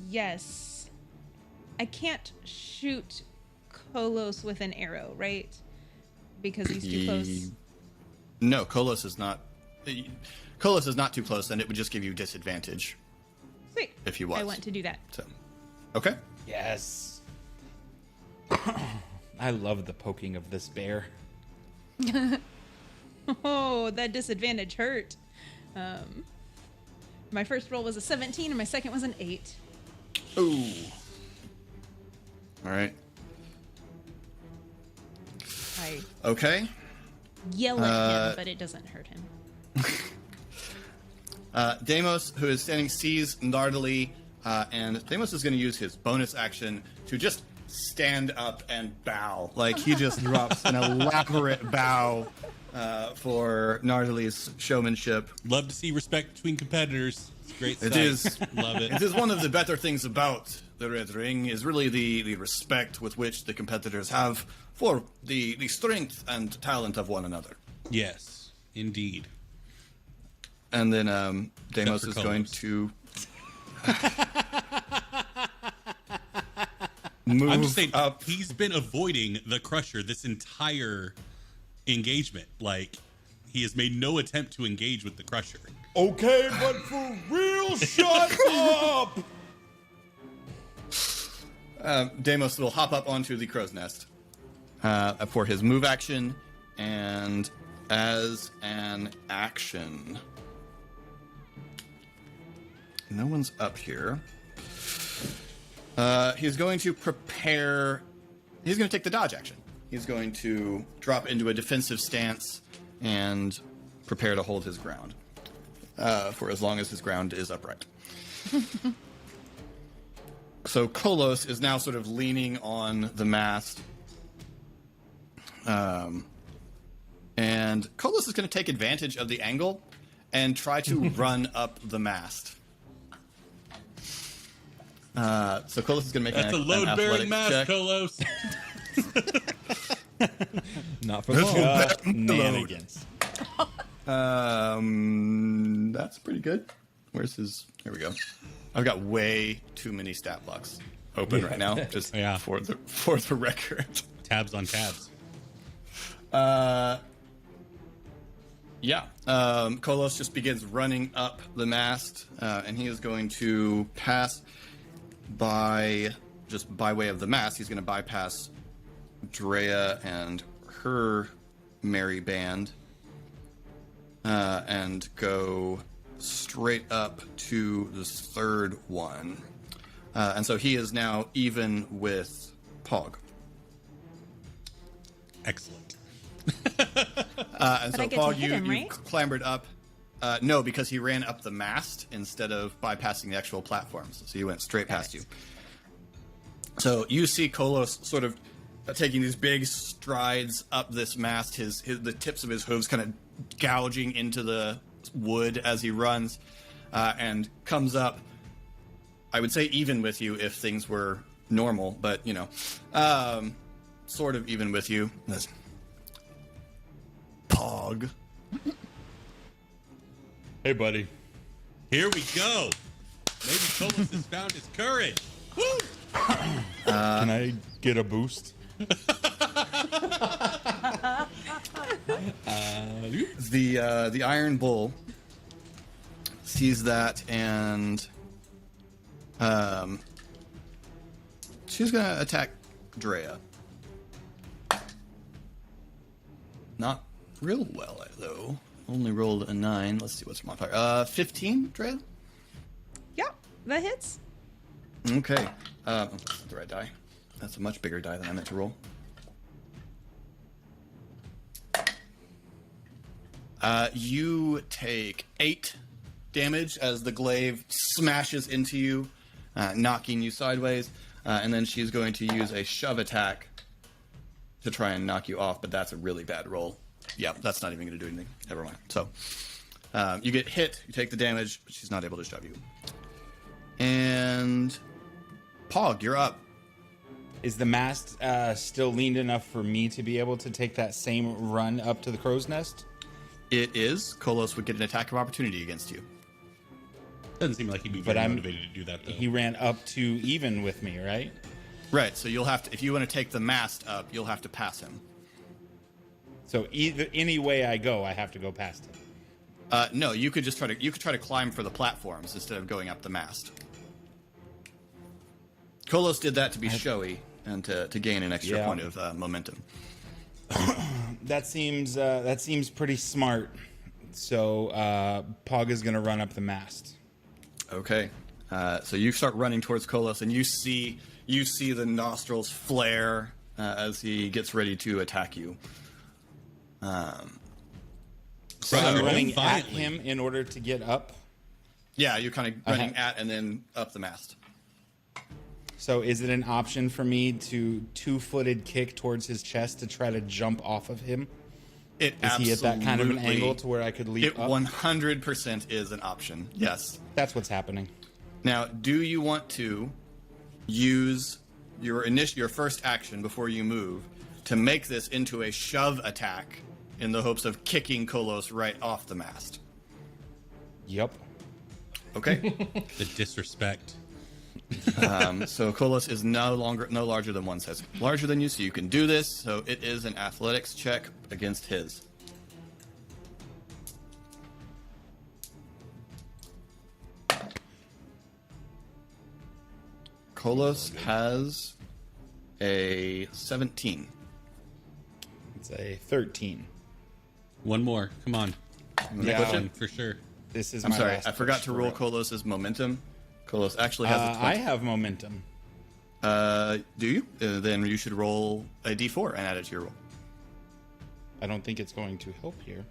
Yes. I can't shoot Kolos with an arrow, right? Because he's too close. No, Kolos is not. Kolos is not too close, and it would just give you disadvantage. Sweet. If he was. I want to do that. So, okay. Yes. I love the poking of this bear. Oh, that disadvantage hurt. My first roll was a 17, and my second was an 8. Ooh. All right. I Okay. yell at him, but it doesn't hurt him. Deimos, who is standing, sees Nardali, and Deimos is going to use his bonus action to just stand up and bow. Like, he just drops an elaborate bow for Nardali's showmanship. Love to see respect between competitors. It's a great sight. It is. Love it. It is one of the better things about the Red Ring, is really the respect with which the competitors have for the strength and talent of one another. Yes, indeed. And then Deimos for is going Kolos. to move I'm just saying, up. he's been avoiding the Crusher this entire engagement. Like, he has made no attempt to engage with the Crusher. Okay, but for real, shut up! Deimos will hop up onto the crow's nest for his move action, and as an action, no one's up here. He's going to prepare. He's going to take the dodge action. He's going to drop into a defensive stance and prepare to hold his ground for as long as his ground is upright. So Kolos is now sort of leaning on the mast. And Kolos is going to take advantage of the angle and try to run up the mast. So Kolos is going to make That's a load-bearing mast, check. Kolos. Not for long. Shenanigans. That's pretty good. Where's his? There we go. I've got way too many stat blocks open right now, just Yeah. for the record. Tabs on tabs. Yeah. Kolos just begins running up the mast, and he is going to pass by way of the mast. He's going to bypass Drea and her merry band, and go straight up to the third one. And so he is now even with Pog. Excellent. And so I get to Pog, hit him, you right? clambered up. No, because he ran up the mast instead of bypassing the actual platforms. So he went straight past you. So you see Kolos sort of taking these big strides up this mast. The tips of his hooves kind of gouging into the wood as he runs, and comes up. I would say even with you if things were normal, but sort of even with you. Pog. Hey, buddy. Here we go. Maybe Kolos has found his courage. Woo! Can I get a boost? The Iron Bull sees that, and she's gonna attack Drea. Not real well though. Only rolled a 9. Let's see what's her modifier. 15, Drea. Yeah, that hits. Okay. That's not the right die. That's a much bigger die than I meant to roll. You take 8 damage as the glaive smashes into you, knocking you sideways, and then she's going to use a shove attack to try and knock you off, but that's a really bad roll. Yeah, that's not even going to do anything. Never mind. So, you get hit, you take the damage, but she's not able to shove you. And Pog, you're up. Is the mast still leaned enough for me to be able to take that same run up to the crow's nest? It is. Kolos would get an attack of opportunity against you. Doesn't seem like he'd be But very I'm- motivated to do that, though. He ran up to even with me, right? Right, so you'll have to, if you want to take the mast up, you'll have to pass him. So either any way I go, I have to go past him. No, you could just try to climb for the platforms instead of going up the mast. Kolos did that to be showy and to gain an extra Yeah. point of momentum. That seems pretty smart. So Pog is gonna run up the mast. Okay, so you start running towards Kolos, and you see the nostrils flare as he gets ready to attack you. So I'm Rolling running at violently. him in order to get up. Yeah, you're kind of running at and then up the mast. So is it an option for me to two-footed kick towards his chest to try to jump off of him? It Is he at that kind of an absolutely- angle to where I could leap It up? 100% is an option. Yes. That's what's happening. Now, do you want to use your first action before you move to make this into a shove attack in the hopes of kicking Kolos right off the mast? Yep. Okay. The disrespect. So Kolos is no larger than 1 size larger than you, so you can do this. So it is an athletics check against his. Kolos has a 17. It's a 13. One more. Come on. Yeah. Next one for sure. This is I'm my sorry, last I forgot push to for roll real. Kolos's momentum. Kolos actually has a 20. I have momentum. Do you? Then you should roll a d4 and add it to your roll. I don't think it's going to help here.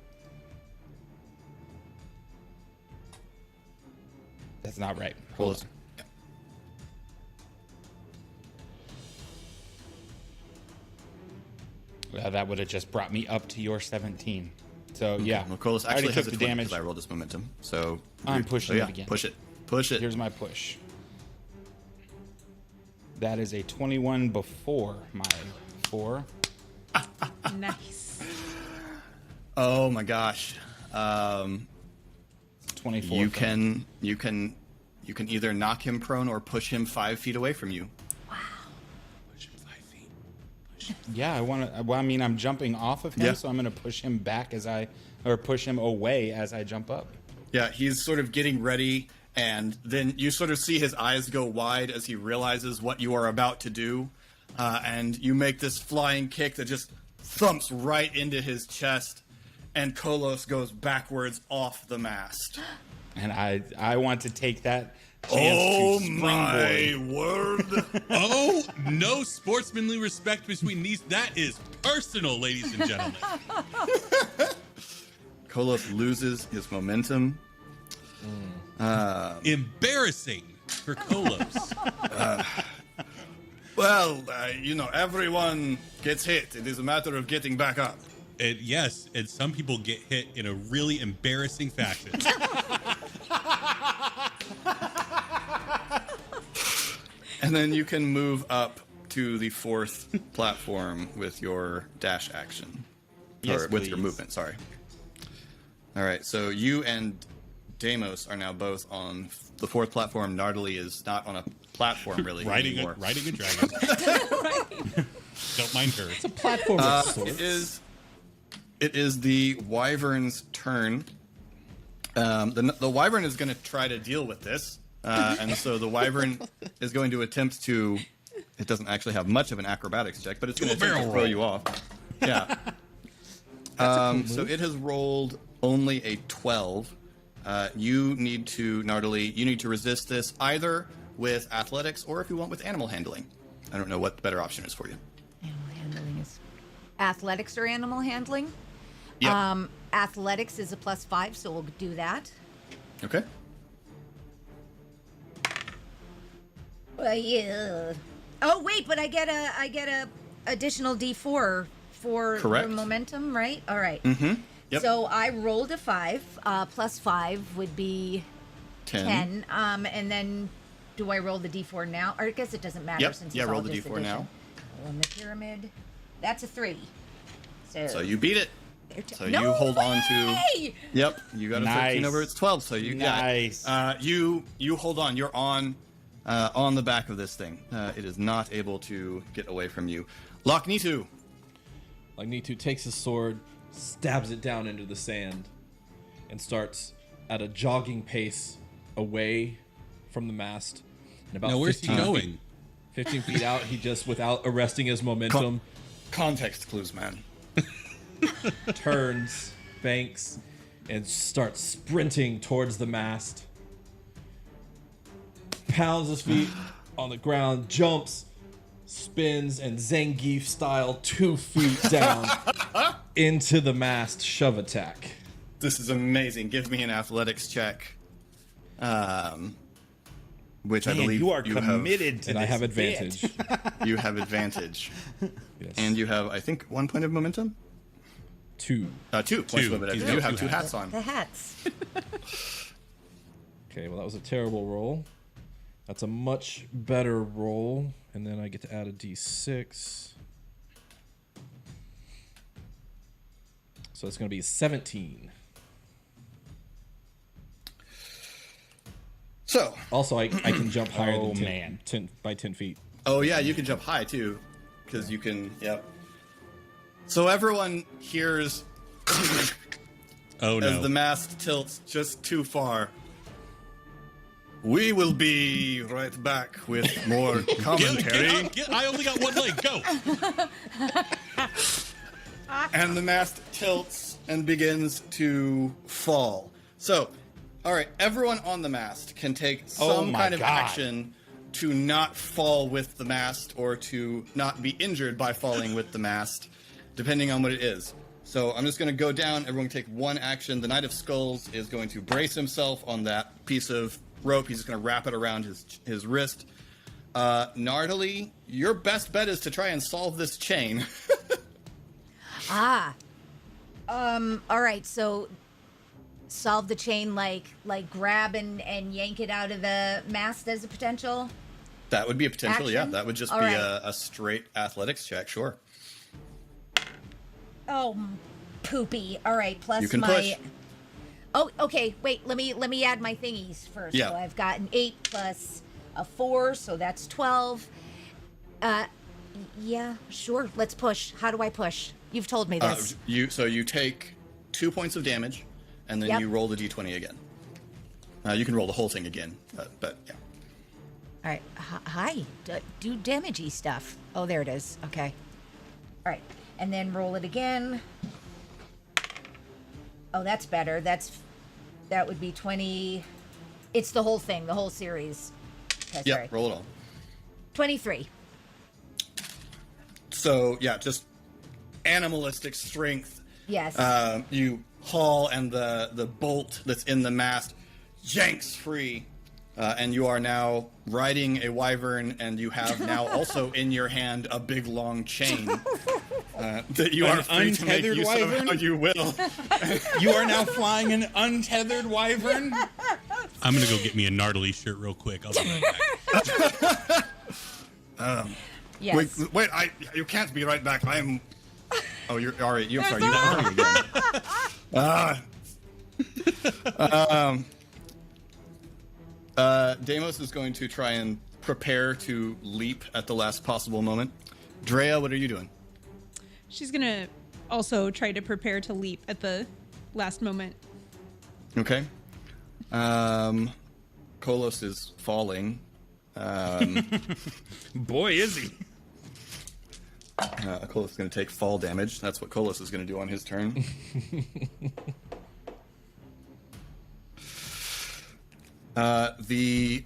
That's not right. Hold Kolos. on. Well, that would have just brought me up to your 17. So yeah, Well, Kolos I already actually has took a the 20 damage. because I rolled this momentum. So I'm pushing yeah, it again. Push it. Push it. Here's my push. That is a 21 before my 4. Nice. Oh my gosh. 24. You can either knock him prone or push him 5 feet away from you. Push him 5 feet. Yeah, I want to. Well, I mean, I'm jumping off of him, Yeah. so I'm going to push him back or push him away as I jump up. Yeah, he's sort of getting ready, and then you sort of see his eyes go wide as he realizes what you are about to do, and you make this flying kick that just thumps right into his chest, and Kolos goes backwards off the mast. And I want to take that chance to springboard. word! Oh, no sportsmanly respect between these. That is personal, ladies and gentlemen. Kolos loses his momentum. Embarrassing for Kolos. Well, everyone gets hit. It is a matter of getting back up. Yes, and some people get hit in a really embarrassing fashion. And then you can move up to the 4th platform with your dash action. Yes, or with your please. movement, sorry. All right, so you and Deimos are now both on the 4th platform. Nardali is not on a platform really riding anymore. a dragon. Don't mind her. It's a platform of sorts. It is the Wyvern's turn. The Wyvern is going to try to deal with this. And so the Wyvern is going to attempt to... It doesn't actually have much of an acrobatics check, but it's going to attempt to throw you off. Yeah. So it has rolled only a 12. You need to, Nardali, you need to resist this either with athletics or if you want with animal handling. I don't know what the better option is for you. Animal handling is athletics or animal handling. Yep. Athletics is a +5, so we'll do that. Okay. Yeah. Oh wait, but I get a additional D4 for Correct. the momentum, right? All right. Mm-hmm. Yep. So I rolled a 5. +5 would be 10. And then do I roll the D4 now? Or I guess it doesn't matter Yep. since Yeah, it's roll all the just D4 addition. now. On the pyramid. That's a 3. So you beat it. So no you hold on to. way! Yep, you got a 13 Nice. over its 12. So you Nice. you hold on. You're on the back of this thing. It is not able to get away from you. Lochnitu. Like Nitu takes his sword, stabs it down into the sand, and starts at a jogging pace away from the mast. And about Now, where's he 15 going? feet- 15 feet out, he just, without arresting his momentum, Context clues, man. turns, banks, and starts sprinting towards the mast. Pounds his feet on the ground, jumps, spins, and Zangief style 2 feet down into the mast shove attack. This is amazing. Give me an athletics check. Which I Man, believe you are have. committed to And this I have bit. advantage. You have advantage. Yes. And you have, I think, 1 point of momentum? 2. 2 points of momentum. You You have have two 2 hats on. The hats. Okay, well, that was a terrible roll. That's a much better roll. And then I get to add a d6. So it's going to be 17. So, Also, I can jump higher Oh, than 10, man. 10 by 10 feet. oh yeah, you can jump high too. Because you can, yep. So everyone hears Oh, as no. the mast tilts just too far. We will be right back with more commentary. I only got one leg. Go. And the mast tilts and begins to fall. So, all right, everyone on the mast can take some kind of action to not fall with the mast or to not be injured by falling with the mast, depending on what it is. So I'm just going to go down. Everyone take one action. The Knight of Skulls is going to brace himself on that piece of rope. He's just going to wrap it around his wrist. Nardily, your best bet is to try and solve this chain. All right, so solve the chain like grab and yank it out of the mast as a potential? That would be a potential, action? yeah. That would just All be right. a straight athletics check, sure. Oh, poopy. All right, plus You can my... push. Oh, okay, wait, let me add my thingies first. Yeah. So I've got an 8 plus a 4, so that's 12. Yeah, sure, let's push. How do I push? You've told me this. You take 2 points of damage, and then Yep. you roll the d20 again. You can roll the whole thing again, but yeah. All right, hi, do damagey stuff. Oh, there it is, okay. All right, and then roll it again. Oh, that's better. That would be 20. It's the whole thing, the whole series. Okay, Yeah, sorry. roll it all. 23. So, yeah, just animalistic strength. Yes. You haul, and the bolt that's in the mast yanks free, and you are now riding a wyvern, and you have now also in your hand a big long chain that you are free to make untethered use wyvern? of how you will. You are now flying an untethered wyvern? I'm gonna go get me a Nardily shirt real quick. I'll be right back. yes. Wait, you can't be right back. I'm. Oh, you're all right. I'm sorry, you are again. Deimos is going to try and prepare to leap at the last possible moment. Drea, what are you doing? She's gonna also try to prepare to leap at the last moment. Okay. Kolos is falling. Boy, is he. Kolos is going to take fall damage. That's what Kolos is going to do on his turn. The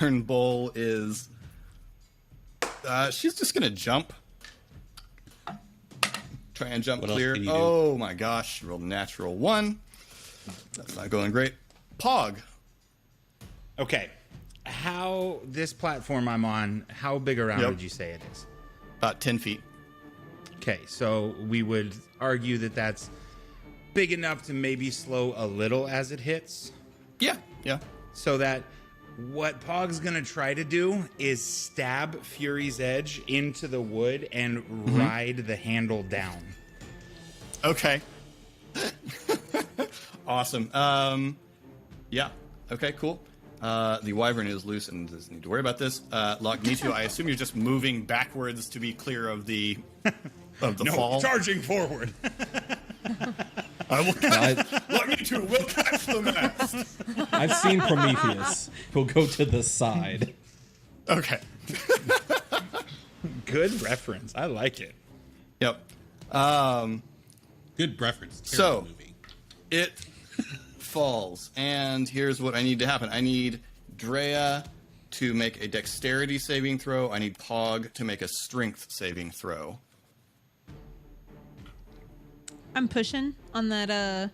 Iron Bull is... she's just going to jump. Try and jump What else clear. can you do? Oh my gosh, she rolled a natural 1. That's not going great. Pog. Okay. How this platform I'm on, how big around Yep. would you say it is? About 10 feet. Okay, so we would argue that that's big enough to maybe slow a little as it hits. Yeah, yeah. So that what Pog's gonna try to do is stab Fury's Edge into the wood and ride the handle down. Okay. Awesome. Yeah. Okay, cool. The wyvern is loose and doesn't need to worry about this. Lognitu, I assume you're just moving backwards to be clear of the fall. Charging forward. I will Lognitu will catch the mast. I've seen Prometheus. We'll go to the side. Okay. Good reference. I like it. Yep. Good reference. So- Terrible movie. It falls, and here's what I need to happen. I need Drea to make a dexterity saving throw. I need Pog to make a strength saving throw. I'm pushing on that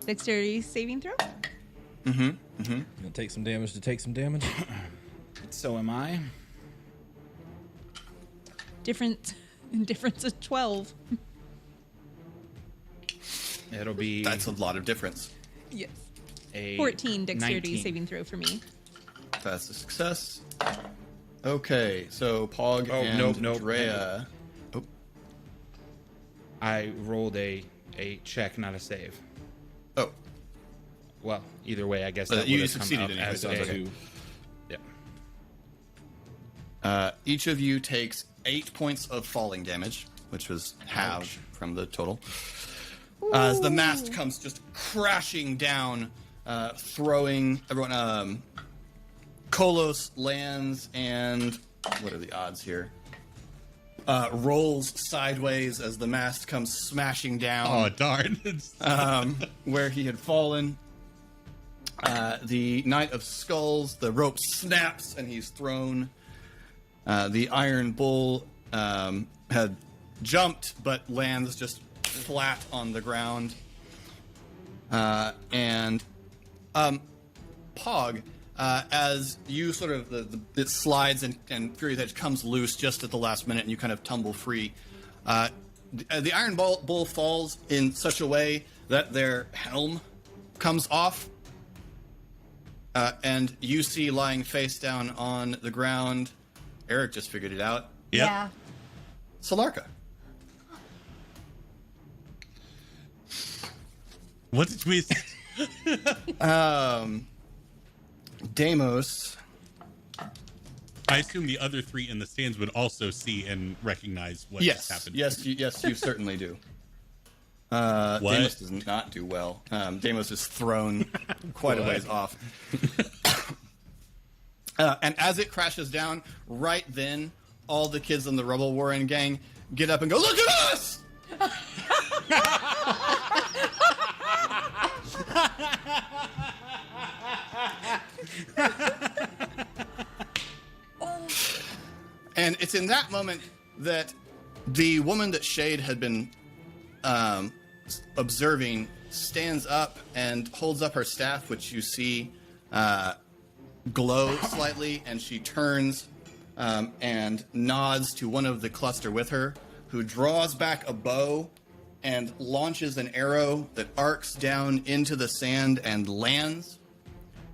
dexterity saving throw. Gonna take some damage to take some damage. So am I. Difference of 12. It'll be That's a lot of difference. Yes. a 14 dexterity 19. saving throw for me. That's a success. Okay, so Pog Oh, and nope. Drea. Oh, I rolled a check, not a save. oh, Well, either way, I guess But that you would have come succeeded up anyway, as so it's a- okay. Yeah. each of you takes 8 points of falling damage, which was halved from the total. As the mast comes just crashing down, throwing everyone. Kolos lands and what are the odds here? Rolls sideways as the mast comes smashing down. Oh, darn. Where he had fallen. The Knight of Skulls, the rope snaps and he's thrown. The Iron Bull had jumped but lands just flat on the ground. And Pog, as you sort of, it slides and Fury's Edge comes loose just at the last minute and you kind of tumble free. The Iron Bull falls in such a way that their helm comes off. And you see lying face down on the ground. Eric just figured it out. Yep. Yeah. Solarka. What did we say? Deimos. I assume the other three in the stands would also see and recognize what just happened. Yes, you certainly do. What? Deimos does not do well. Deimos is thrown quite a ways off. And as it crashes down, right then, all the kids in the Rebel Warren gang get up and go, "Look at us!" And it's in that moment that the woman that Shade had been observing stands up and holds up her staff, which you see glow slightly, and she turns and nods to one of the cluster with her, who draws back a bow and launches an arrow that arcs down into the sand and lands.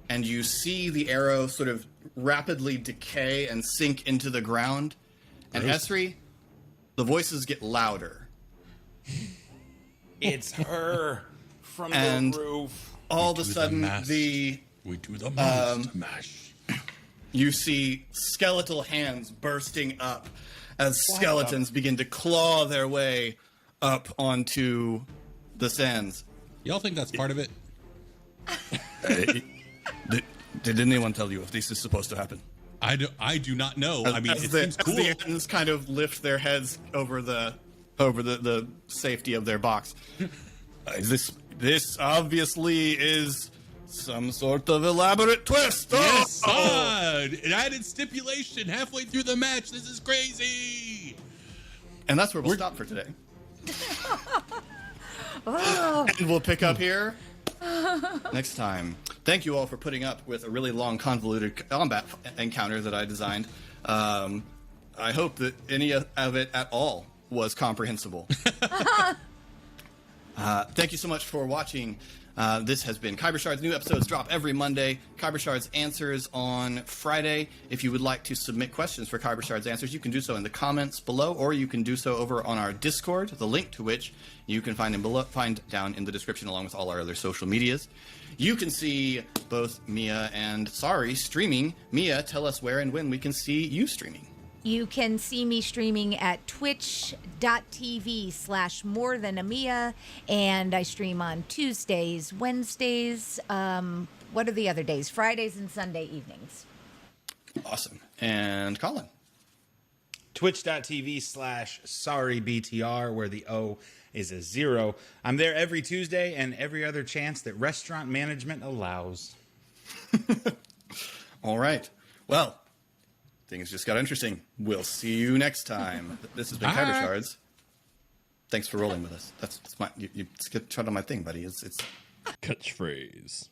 And you see the arrow sort of rapidly decay and sink into the ground. And Esri, the voices get louder. It's her from And the roof. All of a sudden, We do the monster mash. you see skeletal hands bursting up as skeletons begin to claw their way up onto the sands. Y'all think that's part of it? Did anyone tell you if this is supposed to happen? I do not know. I mean, As it the, seems as cool. the ants kind of lift their heads over the safety of their box. This obviously is some sort of elaborate twist. Yes, an added stipulation halfway through the match. This is crazy. And that's where we'll stop for today. And we'll pick up here next time. Thank you all for putting up with a really long, convoluted combat encounter that I designed. I hope that any of it at all was comprehensible. Thank you so much for watching. This has been Khyber Shards. New episodes drop every Monday. Khyber Shards Answers on Friday. If you would like to submit questions for Khyber Shards Answers, you can do so in the comments below, or you can do so over on our Discord, the link to which you can find down in the description, along with all our other social medias. You can see both Mia and Sari streaming. Mia, tell us where and when we can see you streaming. You can see me streaming at twitch.tv/morethanamia, and I stream on Tuesdays, Wednesdays, what are the other days? Fridays and Sunday evenings. Awesome. And Colin. Twitch.tv/sorrybtr, where the O is a 0. I'm there every Tuesday and every other chance that restaurant management allows. All right. Well, things just got interesting. We'll see you next time. This has been Khyber Shards. Thanks for rolling with us. That's my you skipped on my thing, buddy. It's Catchphrase.